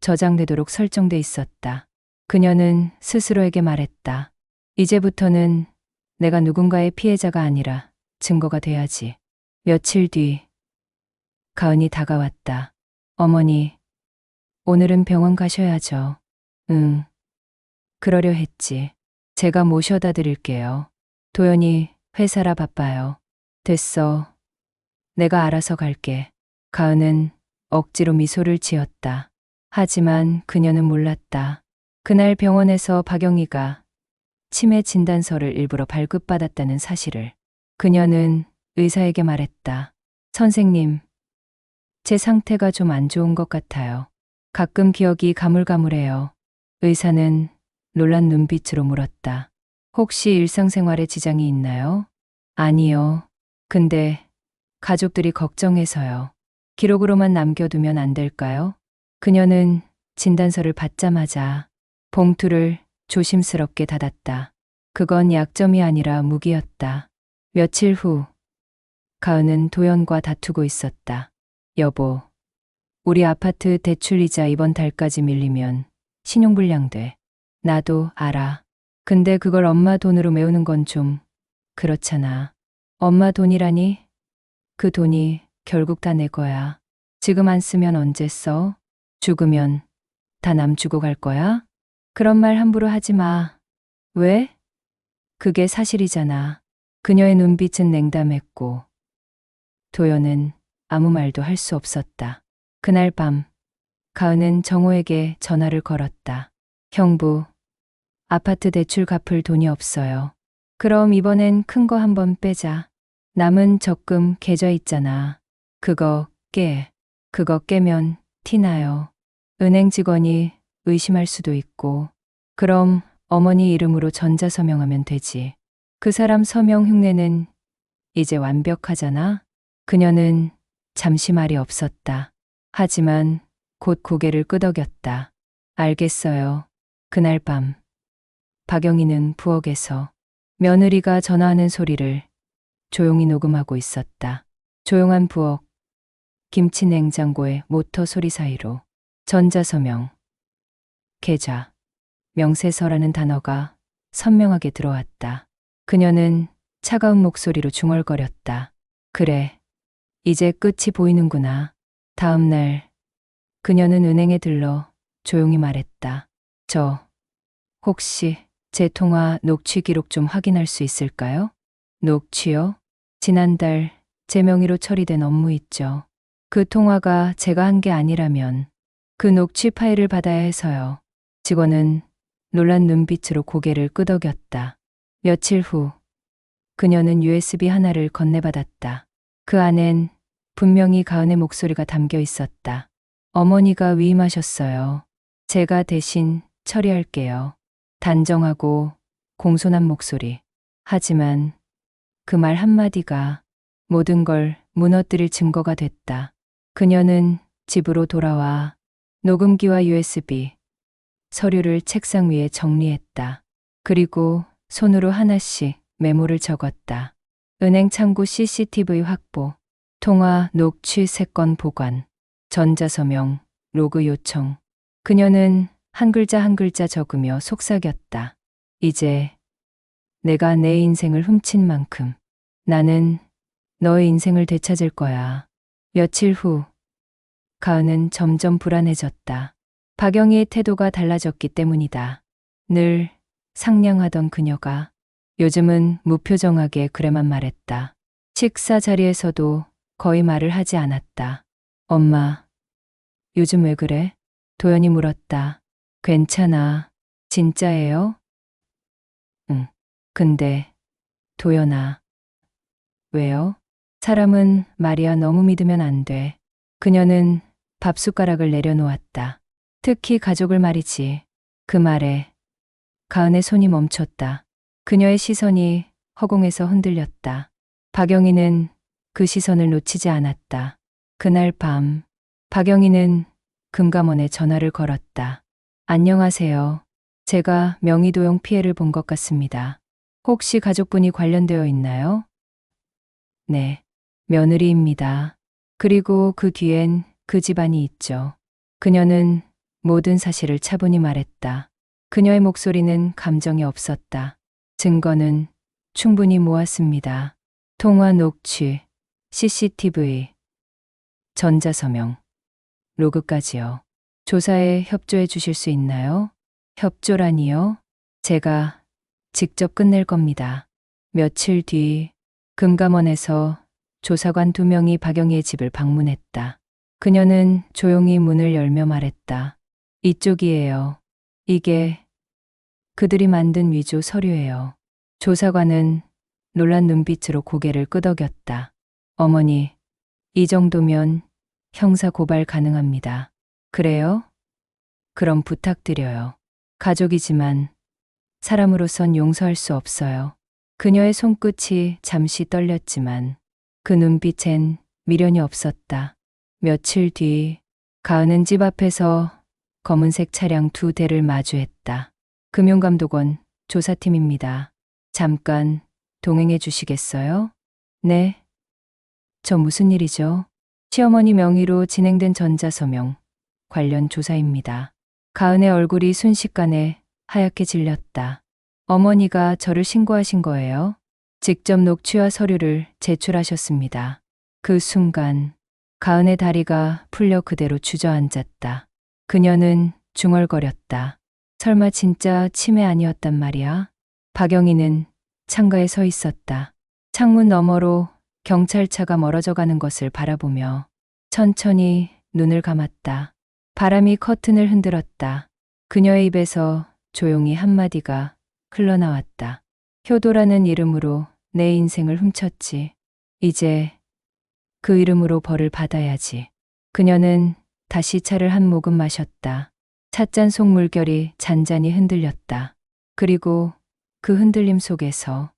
Speaker 2: 저장되도록 설정돼 있었다. 그녀는 스스로에게 말했다. 이제부터는 내가 누군가의 피해자가 아니라 증거가 돼야지. 며칠 뒤 가은이 다가왔다. 어머니, 오늘은 병원 가셔야죠. 응, 그러려 했지. 제가 모셔다 드릴게요. 도연이 회사라 바빠요. 됐어. 내가 알아서 갈게. 가은은 억지로 미소를 지었다. 하지만 그녀는 몰랐다. 그날 병원에서 박영희가 치매 진단서를 일부러 발급받았다는 사실을. 그녀는 의사에게 말했다. 선생님, 제 상태가 좀 안 좋은 것 같아요. 가끔 기억이 가물가물해요. 의사는 놀란 눈빛으로 물었다. 혹시 일상생활에 지장이 있나요? 아니요. 근데 가족들이 걱정해서요. 기록으로만 남겨두면 안 될까요? 그녀는 진단서를 받자마자 봉투를 조심스럽게 닫았다. 그건 약점이 아니라 무기였다. 며칠 후 가은은 도연과 다투고 있었다. 여보, 우리 아파트 대출이자 이번 달까지 밀리면 신용불량돼. 나도 알아. 근데 그걸 엄마 돈으로 메우는 건 좀 그렇잖아. 엄마 돈이라니? 그 돈이 결국 다 내 거야. 지금 안 쓰면 언제 써? 죽으면 다 남 주고 갈 거야? 그런 말 함부로 하지 마. 왜? 그게 사실이잖아. 그녀의 눈빛은 냉담했고 도연은 아무 말도 할 수 없었다. 그날 밤 가은은 정호에게 전화를 걸었다. 형부, 아파트 대출 갚을 돈이 없어요. 그럼 이번엔 큰 거 한번 빼자. 남은 적금 계좌 있잖아. 그거 깨면 티나요. 은행 직원이 의심할 수도 있고. 그럼 어머니 이름으로 전자서명하면 되지. 그 사람 서명 흉내는 이제 완벽하잖아. 그녀는 잠시 말이 없었다. 하지만 곧 고개를 끄덕였다. 알겠어요. 그날 밤 박영희는 부엌에서 며느리가 전화하는 소리를 조용히 녹음하고 있었다. 조용한 부엌, 김치 냉장고의 모터 소리 사이로 전자서명, 계좌, 명세서라는 단어가 선명하게 들어왔다. 그녀는 차가운 목소리로 중얼거렸다. 그래. 이제 끝이 보이는구나. 다음 날, 그녀는 은행에 들러 조용히 말했다. 혹시 제 통화 녹취 기록 좀 확인할 수 있을까요? 녹취요? 지난달 제 명의로 처리된 업무 있죠. 그 통화가 제가 한 게 아니라면 그 녹취 파일을 받아야 해서요. 직원은 놀란 눈빛으로 고개를 끄덕였다. 며칠 후, 그녀는 USB 하나를 건네받았다. 그 안엔 분명히 가은의 목소리가 담겨 있었다. 어머니가 위임하셨어요. 제가 대신 처리할게요. 단정하고 공손한 목소리. 하지만 그 말 한마디가 모든 걸 무너뜨릴 증거가 됐다. 그녀는 집으로 돌아와 녹음기와 USB, 서류를 책상 위에 정리했다. 그리고 손으로 하나씩 메모를 적었다. 은행 창구 CCTV 확보, 통화 녹취 3건 보관, 전자서명, 로그 요청. 그녀는 한 글자 한 글자 적으며 속삭였다. 이제 내가 내 인생을 훔친 만큼 나는 너의 인생을 되찾을 거야. 며칠 후, 가은은 점점 불안해졌다. 박영희의 태도가 달라졌기 때문이다. 늘 상냥하던 그녀가 요즘은 무표정하게 그래만 말했다. 식사 자리에서도 거의 말을 하지 않았다. 엄마, 요즘 왜 그래? 도연이 물었다. 괜찮아. 진짜예요? 응. 근데, 도연아. 왜요? 사람은 말이야 너무 믿으면 안 돼. 그녀는 밥숟가락을 내려놓았다. 특히 가족을 말이지. 그 말에 가은의 손이 멈췄다. 그녀의 시선이 허공에서 흔들렸다. 박영희는 그 시선을 놓치지 않았다. 그날 밤, 박영희는 금감원에 전화를 걸었다. 안녕하세요. 제가 명의도용 피해를 본 것 같습니다. 혹시 가족분이 관련되어 있나요? 네, 며느리입니다. 그리고 그 뒤엔 그 집안이 있죠. 그녀는 모든 사실을 차분히 말했다. 그녀의 목소리는 감정이 없었다. 증거는 충분히 모았습니다. 통화 녹취, CCTV, 전자서명, 로그까지요. 조사에 협조해 주실 수 있나요? 협조라니요? 제가 직접 끝낼 겁니다. 며칠 뒤 금감원에서 조사관 2명이 박영희의 집을 방문했다. 그녀는 조용히 문을 열며 말했다. 이쪽이에요. 이게 그들이 만든 위조 서류예요. 조사관은 놀란 눈빛으로 고개를 끄덕였다. 어머니, 이 정도면 형사 고발 가능합니다. 그래요? 그럼 부탁드려요. 가족이지만 사람으로선 용서할 수 없어요. 그녀의 손끝이 잠시 떨렸지만 그 눈빛엔 미련이 없었다. 며칠 뒤 가은은 집 앞에서 검은색 차량 2대를 마주했다. 금융감독원 조사팀입니다. 잠깐 동행해 주시겠어요? 네. 저 무슨 일이죠? 시어머니 명의로 진행된 전자서명 관련 조사입니다. 가은의 얼굴이 순식간에 하얗게 질렸다. 어머니가 저를 신고하신 거예요? 직접 녹취와 서류를 제출하셨습니다. 그 순간 가은의 다리가 풀려 그대로 주저앉았다. 그녀는 중얼거렸다. 설마 진짜 치매 아니었단 말이야? 박영희는 창가에 서 있었다. 창문 너머로 경찰차가 멀어져 가는 것을 바라보며 천천히 눈을 감았다. 바람이 커튼을 흔들었다. 그녀의 입에서 조용히 한마디가 흘러나왔다. 효도라는 이름으로 내 인생을 훔쳤지. 이제 그 이름으로 벌을 받아야지. 그녀는 다시 차를 한 모금 마셨다. 찻잔 속 물결이 잔잔히 흔들렸다. 그리고 그 흔들림 속에서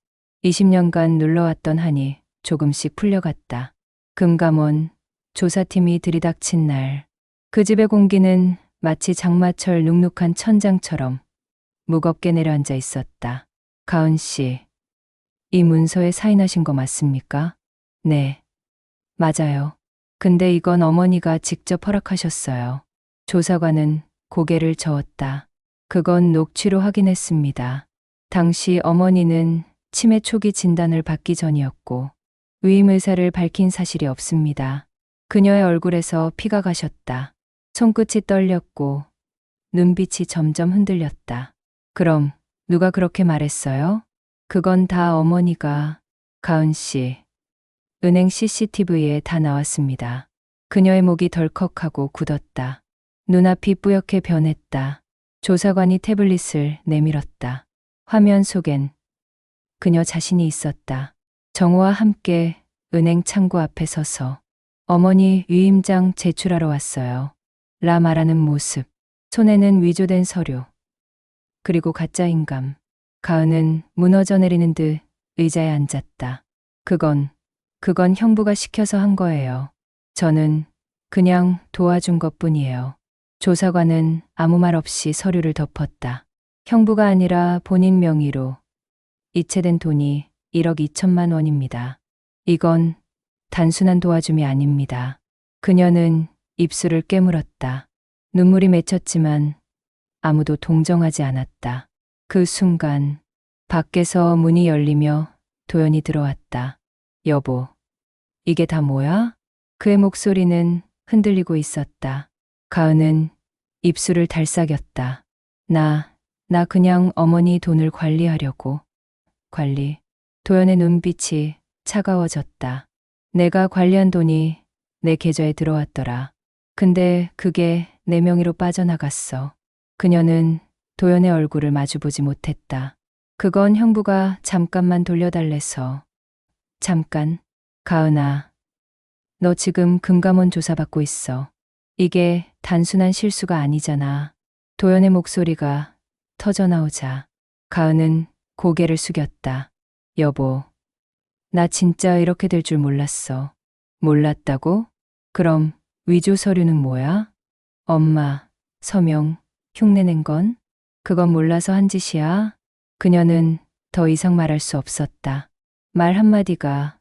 Speaker 2: 20년간 눌러왔던 한이 조금씩 풀려갔다. 금감원 조사팀이 들이닥친 날, 그 집의 공기는 마치 장마철 눅눅한 천장처럼 무겁게 내려앉아 있었다. 가은 씨, 이 문서에 사인하신 거 맞습니까? 네, 맞아요. 근데 이건 어머니가 직접 허락하셨어요. 조사관은 고개를 저었다. 그건 녹취로 확인했습니다. 당시 어머니는 치매 초기 진단을 받기 전이었고 위임 의사를 밝힌 사실이 없습니다. 그녀의 얼굴에서 피가 가셨다. 손끝이 떨렸고 눈빛이 점점 흔들렸다. 그럼 누가 그렇게 말했어요? 그건 다 어머니가. 가은 씨. 은행 CCTV에 다 나왔습니다. 그녀의 목이 덜컥하고 굳었다. 눈앞이 뿌옇게 변했다. 조사관이 태블릿을 내밀었다. 화면 속엔 그녀 자신이 있었다. 정우와 함께 은행 창구 앞에 서서 어머니 위임장 제출하러 왔어요. 라 말하는 모습. 손에는 위조된 서류. 그리고 가짜 인감. 가은은 무너져 내리는 듯 의자에 앉았다. 그건 형부가 시켜서 한 거예요. 저는 그냥 도와준 것뿐이에요. 조사관은 아무 말 없이 서류를 덮었다. 형부가 아니라 본인 명의로 이체된 돈이 1억 2천만 원입니다. 이건 단순한 도와줌이 아닙니다. 그녀는 입술을 깨물었다. 눈물이 맺혔지만 아무도 동정하지 않았다. 그 순간 밖에서 문이 열리며 도연이 들어왔다. 여보, 이게 다 뭐야? 그의 목소리는 흔들리고 있었다. 가은은 입술을 달싹였다. 나 그냥 어머니 돈을 관리하려고. 관리. 도연의 눈빛이 차가워졌다. 내가 관리한 돈이 내 계좌에 들어왔더라. 근데 그게 내 명의로 빠져나갔어. 그녀는 도연의 얼굴을 마주보지 못했다. 그건 형부가 잠깐만 돌려달래서. 잠깐. 가은아, 너 지금 금감원 조사받고 있어. 이게 단순한 실수가 아니잖아. 도연의 목소리가 터져나오자 가은은 고개를 숙였다. 여보, 나 진짜 이렇게 될 줄 몰랐어. 몰랐다고? 그럼 위조 서류는 뭐야? 엄마, 서명, 흉내낸 건? 그건 몰라서 한 짓이야? 그녀는 더 이상 말할 수 없었다. 말 한마디가,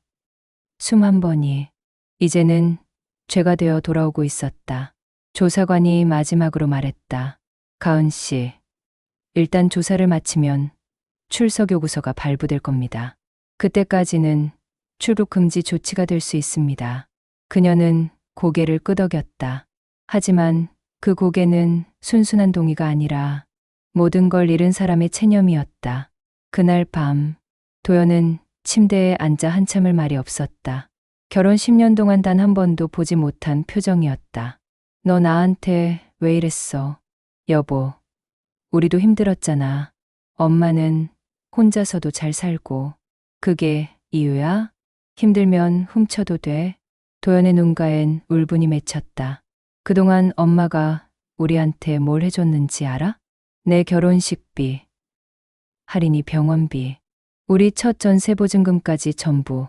Speaker 2: 숨 한 번이, 이제는 죄가 되어 돌아오고 있었다. 조사관이 마지막으로 말했다. 가은 씨, 일단 조사를 마치면 출석 요구서가 발부될 겁니다. 그때까지는 출국 금지 조치가 될 수 있습니다. 그녀는 고개를 끄덕였다. 하지만 그 고개는 순순한 동의가 아니라 모든 걸 잃은 사람의 체념이었다. 그날 밤, 도연은 침대에 앉아 한참을 말이 없었다. 결혼 10년 동안 단 한 번도 보지 못한 표정이었다. 너 나한테 왜 이랬어? 여보, 우리도 힘들었잖아. 엄마는 혼자서도 잘 살고. 그게 이유야? 힘들면 훔쳐도 돼. 도연의 눈가엔 울분이 맺혔다. 그동안 엄마가 우리한테 뭘 해줬는지 알아? 내 결혼식비, 할인이 병원비, 우리 첫 전세 보증금까지 전부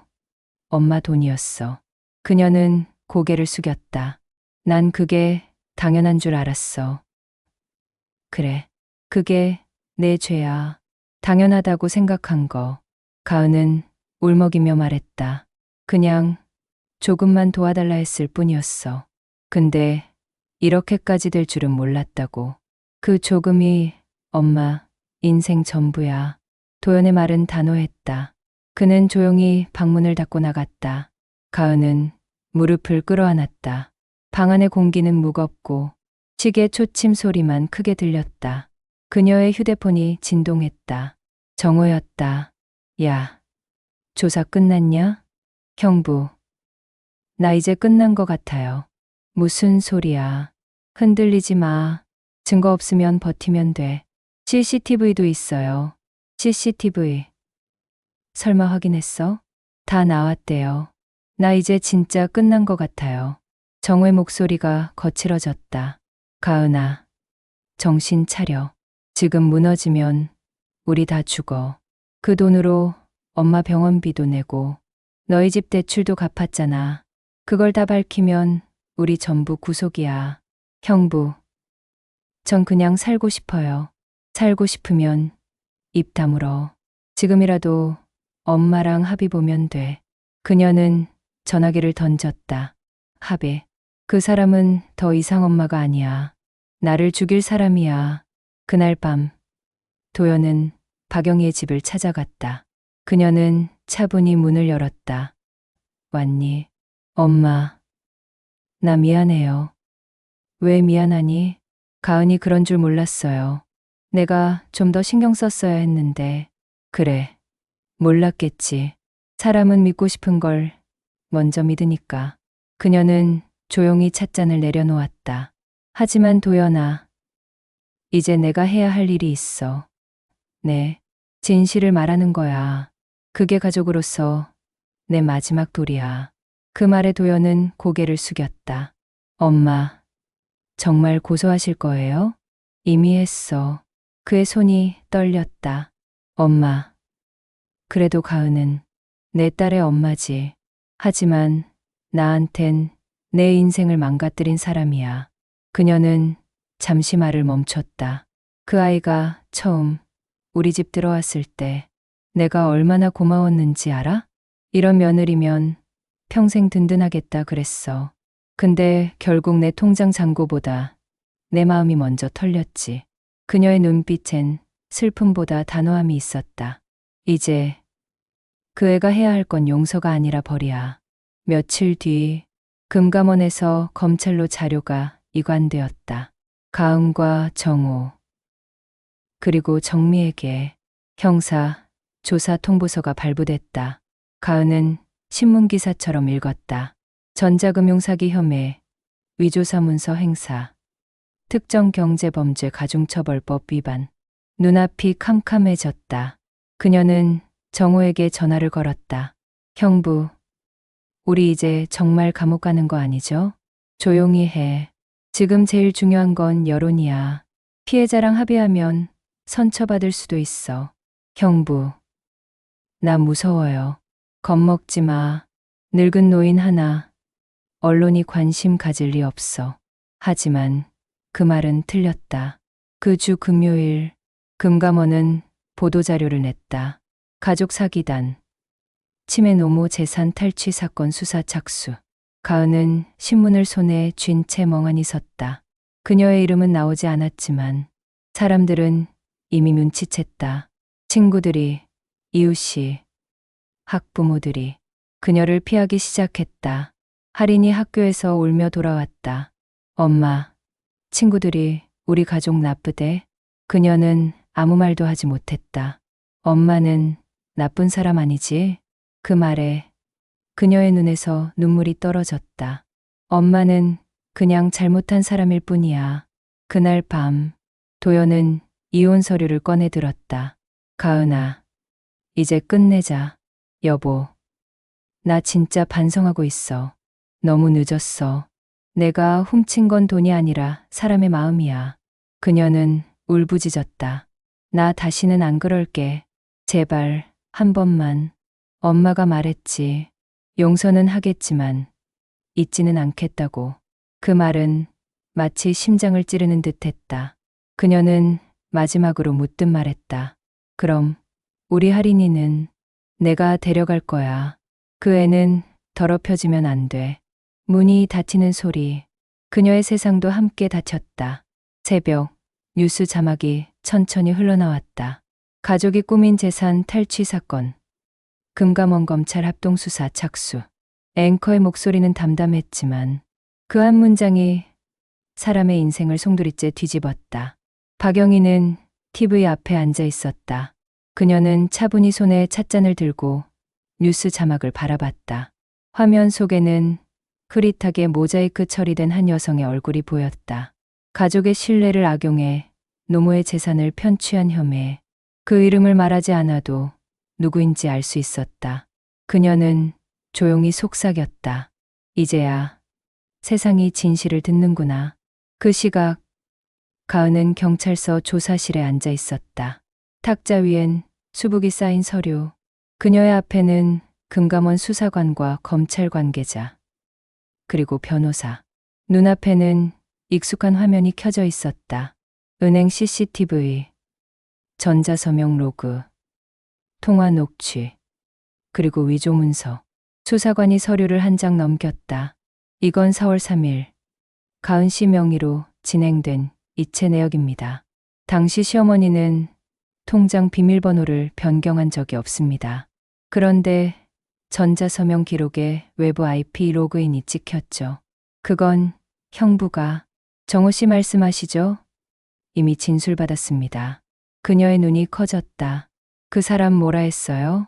Speaker 2: 엄마 돈이었어. 그녀는 고개를 숙였다. 난 그게 당연한 줄 알았어. 그래, 그게 내 죄야. 당연하다고 생각한 거. 가은은 울먹이며 말했다. 그냥 조금만 도와달라 했을 뿐이었어. 근데 이렇게까지 될 줄은 몰랐다고. 그 조금이 엄마 인생 전부야. 도연의 말은 단호했다. 그는 조용히 방문을 닫고 나갔다. 가은은 무릎을 끌어안았다. 방 안의 공기는 무겁고 시계 초침 소리만 크게 들렸다. 그녀의 휴대폰이 진동했다. 정호였다. 야, 조사 끝났냐? 형부, 나 이제 끝난 것 같아요. 무슨 소리야. 흔들리지 마. 증거 없으면 버티면 돼. CCTV도 있어요. CCTV. 설마 확인했어? 다 나왔대요. 나 이제 진짜 끝난 것 같아요. 정우의 목소리가 거칠어졌다. 가은아, 정신 차려. 지금 무너지면 우리 다 죽어. 그 돈으로 엄마 병원비도 내고 너희 집 대출도 갚았잖아. 그걸 다 밝히면 우리 전부 구속이야. 형부, 전 그냥 살고 싶어요. 살고 싶으면 입 다물어. 지금이라도 엄마랑 합의 보면 돼. 그녀는 전화기를 던졌다. 합의. 그 사람은 더 이상 엄마가 아니야. 나를 죽일 사람이야. 그날 밤, 도연은 박영희의 집을 찾아갔다. 그녀는 차분히 문을 열었다. 왔니? 엄마. 나 미안해요. 왜 미안하니? 가은이 그런 줄 몰랐어요. 내가 좀 더 신경 썼어야 했는데. 그래. 몰랐겠지. 사람은 믿고 싶은 걸 먼저 믿으니까. 그녀는 조용히 찻잔을 내려놓았다. 하지만 도연아, 이제 내가 해야 할 일이 있어. 네, 진실을 말하는 거야. 그게 가족으로서 내 마지막 도리야. 그 말에 도연은 고개를 숙였다. 엄마, 정말 고소하실 거예요? 이미 했어. 그의 손이 떨렸다. 엄마, 그래도 가은은 내 딸의 엄마지. 하지만 나한텐 내 인생을 망가뜨린 사람이야. 그녀는 잠시 말을 멈췄다. 그 아이가 처음 우리 집 들어왔을 때 내가 얼마나 고마웠는지 알아? 이런 며느리면 평생 든든하겠다 그랬어. 근데 결국 내 통장 잔고보다 내 마음이 먼저 털렸지. 그녀의 눈빛엔 슬픔보다 단호함이 있었다. 이제 그 애가 해야 할 건 용서가 아니라 벌이야. 며칠 뒤 금감원에서 검찰로 자료가 이관되었다. 가은과 정호 그리고 정미에게 형사 조사 통보서가 발부됐다. 가은은 신문기사처럼 읽었다. 전자금융사기 혐의, 위조사문서 행사, 특정경제범죄 가중처벌법 위반. 눈앞이 캄캄해졌다. 그녀는 정호에게 전화를 걸었다. 형부, 우리 이제 정말 감옥 가는 거 아니죠? 조용히 해. 지금 제일 중요한 건 여론이야. 피해자랑 합의하면 선처받을 수도 있어. 형부, 나 무서워요. 겁먹지 마. 늙은 노인 하나, 언론이 관심 가질 리 없어. 하지만 그 말은 틀렸다. 그 주 금요일, 금감원은 보도자료를 냈다. 가족 사기단, 치매 노모 재산 탈취 사건 수사 착수. 가은은 신문을 손에 쥔 채 멍하니 섰다. 그녀의 이름은 나오지 않았지만 사람들은 이미 눈치챘다. 친구들이, 이웃이, 학부모들이 그녀를 피하기 시작했다. 할인이 학교에서 울며 돌아왔다. 엄마, 친구들이 우리 가족 나쁘대. 그녀는 아무 말도 하지 못했다. 엄마는 나쁜 사람 아니지? 그 말에 그녀의 눈에서 눈물이 떨어졌다. 엄마는 그냥 잘못한 사람일 뿐이야. 그날 밤, 도연은 이혼 서류를 꺼내 들었다. 가은아, 이제 끝내자. 여보, 나 진짜 반성하고 있어. 너무 늦었어. 내가 훔친 건 돈이 아니라 사람의 마음이야. 그녀는 울부짖었다. 나 다시는 안 그럴게. 제발, 한 번만. 엄마가 말했지. 용서는 하겠지만 잊지는 않겠다고. 그 말은 마치 심장을 찌르는 듯 했다. 그녀는 마지막으로 묻듯 말했다. 그럼 우리 할인이는 내가 데려갈 거야. 그 애는 더럽혀지면 안 돼. 문이 닫히는 소리. 그녀의 세상도 함께 닫혔다. 새벽, 뉴스 자막이 천천히 흘러나왔다. 가족이 꾸민 재산 탈취 사건. 금감원 검찰 합동수사 착수. 앵커의 목소리는 담담했지만 그 한 문장이 사람의 인생을 송두리째 뒤집었다. 박영희는 TV 앞에 앉아 있었다. 그녀는 차분히 손에 찻잔을 들고 뉴스 자막을 바라봤다. 화면 속에는 흐릿하게 모자이크 처리된 한 여성의 얼굴이 보였다. 가족의 신뢰를 악용해 노모의 재산을 편취한 혐의. 그 이름을 말하지 않아도 누구인지 알 수 있었다. 그녀는 조용히 속삭였다. 이제야 세상이 진실을 듣는구나. 그 시각, 가은은 경찰서 조사실에 앉아 있었다. 탁자 위엔 수북이 쌓인 서류. 그녀의 앞에는 금감원 수사관과 검찰 관계자, 그리고 변호사. 눈앞에는 익숙한 화면이 켜져 있었다. 은행 CCTV, 전자서명 로그, 통화 녹취, 그리고 위조 문서. 수사관이 서류를 한 장 넘겼다. 이건 4월 3일 가은 씨 명의로 진행된 이체 내역입니다. 당시 시어머니는 통장 비밀번호를 변경한 적이 없습니다. 그런데 전자서명 기록에 외부 IP 로그인이 찍혔죠. 그건 형부가 정호 씨 말씀하시죠? 이미 진술받았습니다. 그녀의 눈이 커졌다. 그 사람 뭐라 했어요?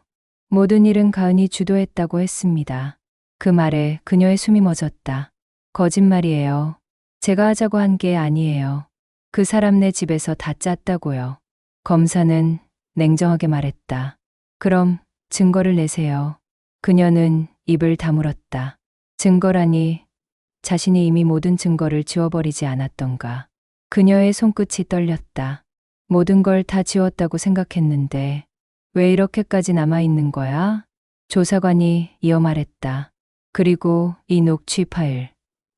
Speaker 2: 모든 일은 가은이 주도했다고 했습니다. 그 말에 그녀의 숨이 멎었다. 거짓말이에요. 제가 하자고 한 게 아니에요. 그 사람네 집에서 다 짰다고요. 검사는 냉정하게 말했다. 그럼 증거를 내세요. 그녀는 입을 다물었다. 증거라니 자신이 이미 모든 증거를 지워버리지 않았던가. 그녀의 손끝이 떨렸다. 모든 걸 다 지웠다고 생각했는데 왜 이렇게까지 남아있는 거야? 조사관이 이어 말했다. 그리고 이 녹취 파일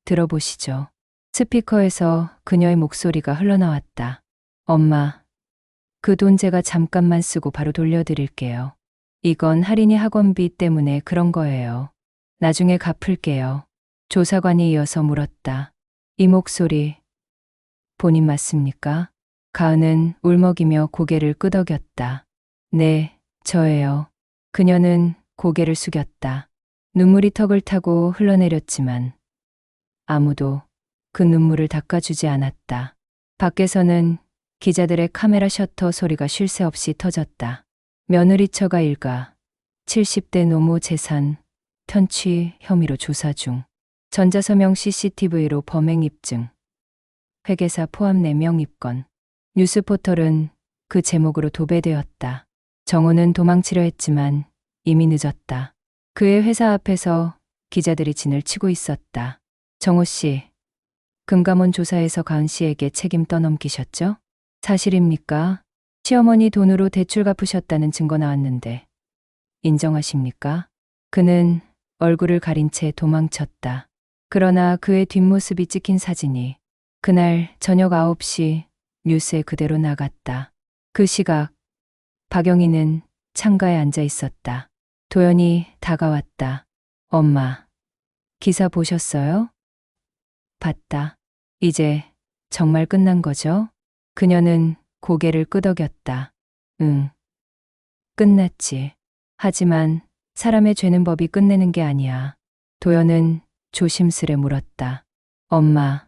Speaker 2: 들어보시죠. 스피커에서 그녀의 목소리가 흘러나왔다. 엄마, 그 돈 제가 잠깐만 쓰고 바로 돌려드릴게요. 이건 할인이 학원비 때문에 그런 거예요. 나중에 갚을게요. 조사관이 이어서 물었다. 이 목소리, 본인 맞습니까? 가은은 울먹이며 고개를 끄덕였다. 네, 저예요. 그녀는 고개를 숙였다. 눈물이 턱을 타고 흘러내렸지만 아무도 그 눈물을 닦아주지 않았다. 밖에서는 기자들의 카메라 셔터 소리가 쉴 새 없이 터졌다. 며느리처가 일가 70대 노모 재산 편취 혐의로 조사 중. 전자서명 CCTV로 범행 입증. 회계사 포함 4명 입건. 뉴스포털은 그 제목으로 도배되었다. 정호는 도망치려 했지만 이미 늦었다. 그의 회사 앞에서 기자들이 진을 치고 있었다. 정호 씨, 금감원 조사에서 가은 씨에게 책임 떠넘기셨죠? 사실입니까? 시어머니 돈으로 대출 갚으셨다는 증거 나왔는데 인정하십니까? 그는 얼굴을 가린 채 도망쳤다. 그러나 그의 뒷모습이 찍힌 사진이 그날 저녁 9시 뉴스에 그대로 나갔다. 그 시각 박영희는 창가에 앉아 있었다. 도연이 다가왔다. 엄마, 기사 보셨어요? 봤다. 이제 정말 끝난 거죠? 그녀는 고개를 끄덕였다. 응, 끝났지. 하지만 사람의 죄는 법이 끝내는 게 아니야. 도연은 조심스레 물었다. 엄마,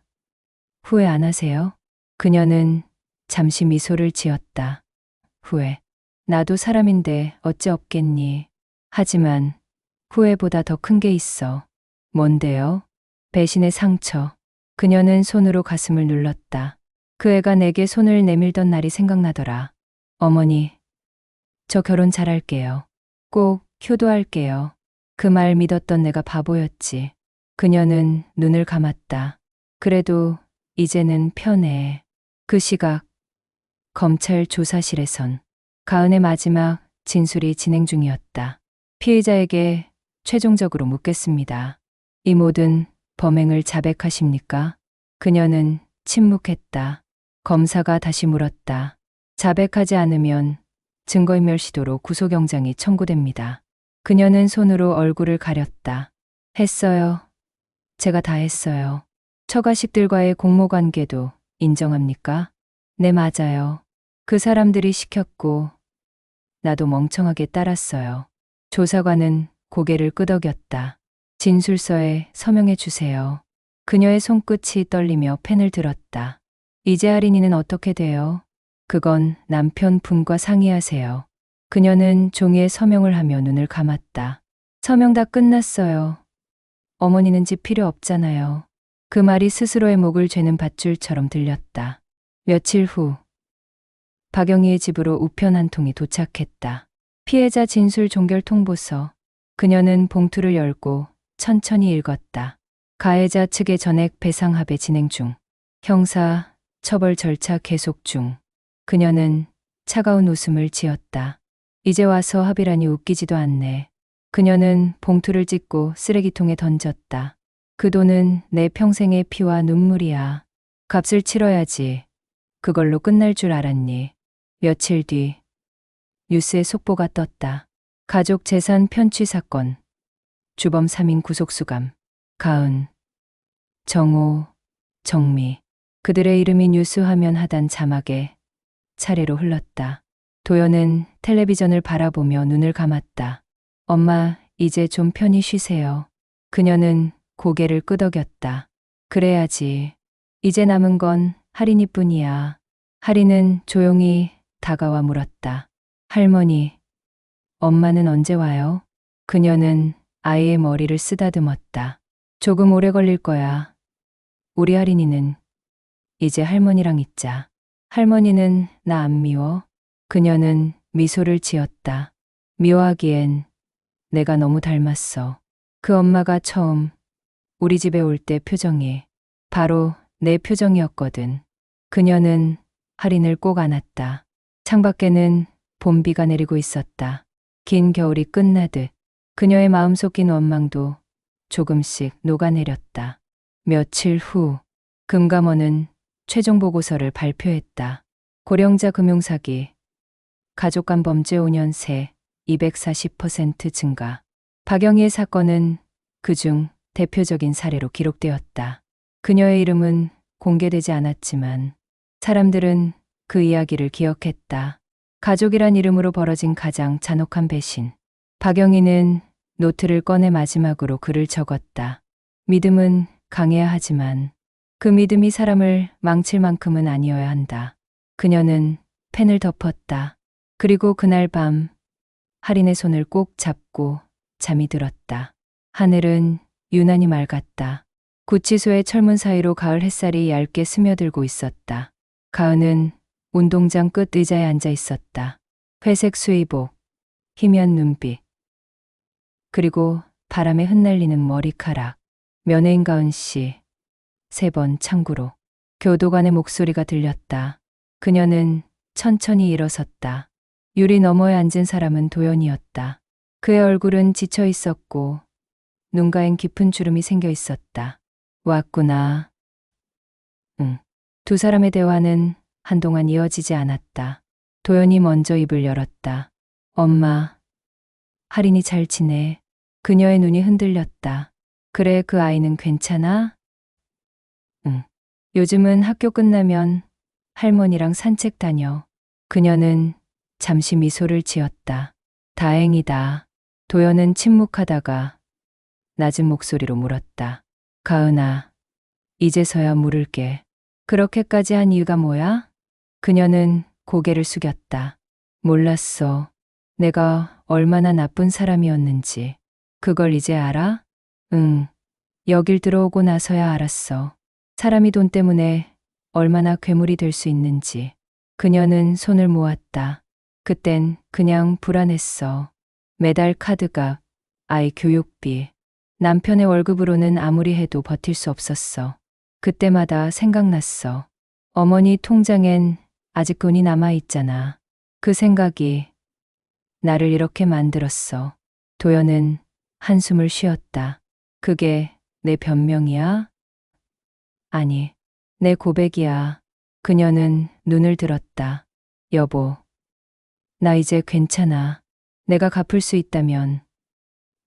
Speaker 2: 후회 안 하세요? 그녀는 잠시 미소를 지었다. 후회. 나도 사람인데 어찌 없겠니. 하지만 후회보다 더 큰 게 있어. 뭔데요? 배신의 상처. 그녀는 손으로 가슴을 눌렀다. 그 애가 내게 손을 내밀던 날이 생각나더라. 어머니, 저 결혼 잘할게요. 꼭 효도할게요. 그 말 믿었던 내가 바보였지. 그녀는 눈을 감았다. 그래도 이제는 편해. 그 시각 검찰 조사실에선 가은의 마지막 진술이 진행 중이었다. 피해자에게 최종적으로 묻겠습니다. 이 모든 범행을 자백하십니까? 그녀는 침묵했다. 검사가 다시 물었다. 자백하지 않으면 증거인멸시도로 구속영장이 청구됩니다. 그녀는 손으로 얼굴을 가렸다. 했어요. 제가 다 했어요. 처가식들과의 공모관계도 인정합니까? 네, 맞아요. 그 사람들이 시켰고 나도 멍청하게 따랐어요. 조사관은 고개를 끄덕였다. 진술서에 서명해 주세요. 그녀의 손끝이 떨리며 펜을 들었다. 이제 할인이는 어떻게 돼요? 그건 남편 분과 상의하세요. 그녀는 종이에 서명을 하며 눈을 감았다. 서명 다 끝났어요. 어머니는 집 필요 없잖아요. 그 말이 스스로의 목을 죄는 밧줄처럼 들렸다. 며칠 후 박영희의 집으로 우편 한 통이 도착했다. 피해자 진술 종결 통보서. 그녀는 봉투를 열고 천천히 읽었다. 가해자 측의 전액 배상 합의 진행 중. 형사 처벌 절차 계속 중. 그녀는 차가운 웃음을 지었다. 이제 와서 합의라니 웃기지도 않네. 그녀는 봉투를 찢고 쓰레기통에 던졌다. 그 돈은 내 평생의 피와 눈물이야. 값을 치러야지. 그걸로 끝날 줄 알았니? 며칠 뒤 뉴스에 속보가 떴다. 가족 재산 편취 사건. 주범 3인 구속 수감. 가은, 정호, 정미. 그들의 이름이 뉴스 화면 하단 자막에 차례로 흘렀다. 도연은 텔레비전을 바라보며 눈을 감았다. 엄마, 이제 좀 편히 쉬세요. 그녀는 고개를 끄덕였다. 그래야지. 이제 남은 건 할인이 뿐이야. 할인은 조용히 다가와 물었다. 할머니, 엄마는 언제 와요? 그녀는 아이의 머리를 쓰다듬었다. 조금 오래 걸릴 거야. 우리 할인이는 이제 할머니랑 있자. 할머니는 나 안 미워? 그녀는 미소를 지었다. 미워하기엔 내가 너무 닮았어. 그 엄마가 처음 우리 집에 올 때 표정이 바로 내 표정이었거든. 그녀는 할인을 꼭 안았다. 창밖에는 봄비가 내리고 있었다. 긴 겨울이 끝나듯 그녀의 마음속 긴 원망도 조금씩 녹아내렸다. 며칠 후 금감원은 최종 보고서를 발표했다. 고령자 금융사기, 가족 간 범죄 5년 새 240% 증가. 박영희의 사건은 그중 대표적인 사례로 기록되었다. 그녀의 이름은 공개되지 않았지만 사람들은 그 이야기를 기억했다. 가족이란 이름으로 벌어진 가장 잔혹한 배신. 박영희는 노트를 꺼내 마지막으로 글을 적었다. 믿음은 강해야 하지만 그 믿음이 사람을 망칠 만큼은 아니어야 한다. 그녀는 펜을 덮었다. 그리고 그날 밤 할인의 손을 꼭 잡고 잠이 들었다. 하늘은 유난히 맑았다. 구치소의 철문 사이로 가을 햇살이 얇게 스며들고 있었다. 가은은 운동장 끝 의자에 앉아 있었다. 회색 수의복, 희미한 눈빛, 그리고 바람에 흩날리는 머리카락. 연예인 가은 씨. 3번 창구로 교도관의 목소리가 들렸다. 그녀는 천천히 일어섰다. 유리 너머에 앉은 사람은 도연이었다. 그의 얼굴은 지쳐 있었고 눈가엔 깊은 주름이 생겨 있었다. 왔구나. 응. 두 사람의 대화는 한동안 이어지지 않았다. 도연이 먼저 입을 열었다. 엄마, 할인이 잘 지내. 그녀의 눈이 흔들렸다. 그래, 그 아이는 괜찮아? 응. 요즘은 학교 끝나면 할머니랑 산책 다녀. 그녀는 잠시 미소를 지었다. 다행이다. 도연은 침묵하다가 낮은 목소리로 물었다. 가은아, 이제서야 물을게. 그렇게까지 한 이유가 뭐야? 그녀는 고개를 숙였다. 몰랐어. 내가 얼마나 나쁜 사람이었는지. 그걸 이제 알아? 응. 여길 들어오고 나서야 알았어. 사람이 돈 때문에 얼마나 괴물이 될 수 있는지. 그녀는 손을 모았다. 그땐 그냥 불안했어. 매달 카드값, 아이 교육비, 남편의 월급으로는 아무리 해도 버틸 수 없었어. 그때마다 생각났어. 어머니 통장엔 아직 돈이 남아있잖아. 그 생각이 나를 이렇게 만들었어. 도연은 한숨을 쉬었다. 그게 내 변명이야? 아니, 내 고백이야. 그녀는 눈을 들었다. 여보, 나 이제 괜찮아. 내가 갚을 수 있다면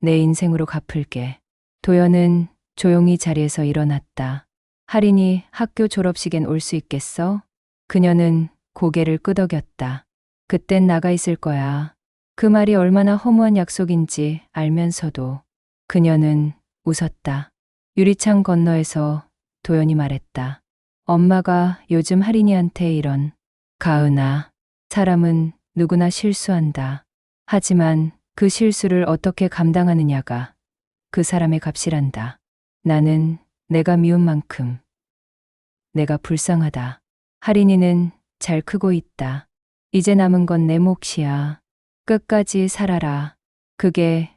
Speaker 2: 내 인생으로 갚을게. 도연은 조용히 자리에서 일어났다. 할인이 학교 졸업식엔 올 수 있겠어? 그녀는 고개를 끄덕였다. 그땐 나가 있을 거야. 그 말이 얼마나 허무한 약속인지 알면서도 그녀는 웃었다. 유리창 건너에서 도연이 말했다. 엄마가 요즘 할인이한테 이런. 가은아, 사람은 누구나 실수한다. 하지만 그 실수를 어떻게 감당하느냐가 그 사람의 값이란다. 나는 내가 미운 만큼 내가 불쌍하다. 할인이는 잘 크고 있다. 이제 남은 건 내 몫이야. 끝까지 살아라. 그게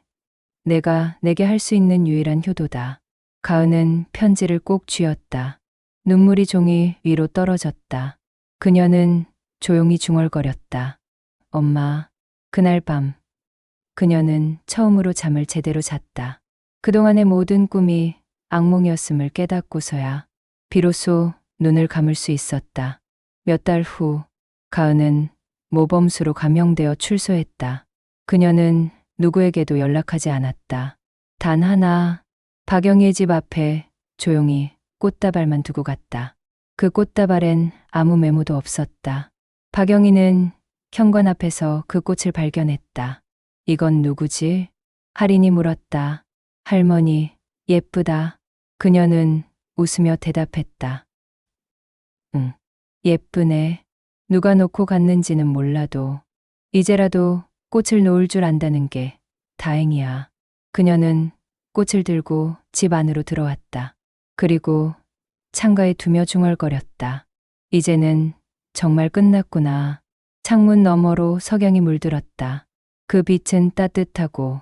Speaker 2: 내가 내게 할 수 있는 유일한 효도다. 가은은 편지를 꼭 쥐었다. 눈물이 종이 위로 떨어졌다. 그녀는 조용히 중얼거렸다. 엄마, 그날 밤 그녀는 처음으로 잠을 제대로 잤다. 그동안의 모든 꿈이 악몽이었음을 깨닫고서야 비로소 눈을 감을 수 있었다. 몇 달 후 가은은 모범수로 감형되어 출소했다. 그녀는 누구에게도 연락하지 않았다. 단 하나, 박영희의 집 앞에 조용히 꽃다발만 두고 갔다. 그 꽃다발엔 아무 메모도 없었다. 박영희는 현관 앞에서 그 꽃을 발견했다. 이건 누구지? 할인이 물었다. 할머니, 예쁘다. 그녀는 웃으며 대답했다. 응, 예쁘네. 누가 놓고 갔는지는 몰라도 이제라도 꽃을 놓을 줄 안다는 게 다행이야. 그녀는 꽃을 들고 집 안으로 들어왔다. 그리고 창가에 두며 중얼거렸다. 이제는 정말 끝났구나. 창문 너머로 석양이 물들었다. 그 빛은 따뜻하고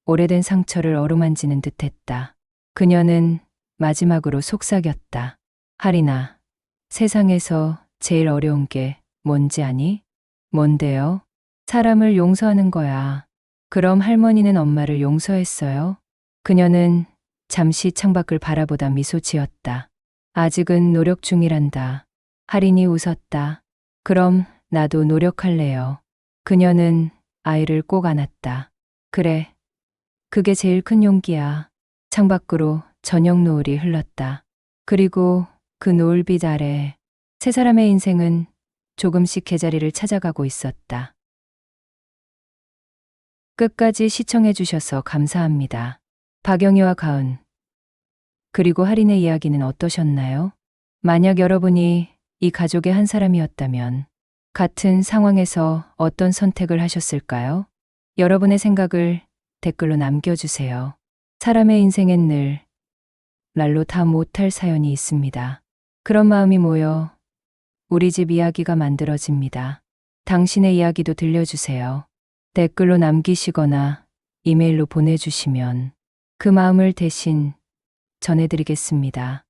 Speaker 2: 오래된 상처를 어루만지는 듯했다. 그녀는 마지막으로 속삭였다. 할인아, 세상에서 제일 어려운 게 뭔지 아니? 뭔데요? 사람을 용서하는 거야. 그럼 할머니는 엄마를 용서했어요? 그녀는 잠시 창밖을 바라보다 미소 지었다. 아직은 노력 중이란다. 할인이 웃었다. 그럼 나도 노력할래요. 그녀는 아이를 꼭 안았다. 그래. 그게 제일 큰 용기야. 창밖으로 저녁 노을이 흘렀다. 그리고 그 노을빛 아래 세 사람의 인생은 조금씩 제자리를 찾아가고 있었다. 끝까지 시청해 주셔서 감사합니다. 박영희와 가은 그리고 할인의 이야기는 어떠셨나요? 만약 여러분이 이 가족의 한 사람이었다면 같은 상황에서 어떤 선택을 하셨을까요? 여러분의 생각을 댓글로 남겨주세요. 사람의 인생엔 늘 날로 다 못할 사연이 있습니다. 그런 마음이 모여 우리 집 이야기가 만들어집니다. 당신의 이야기도 들려주세요. 댓글로 남기시거나 이메일로 보내주시면 그 마음을 대신 전해드리겠습니다.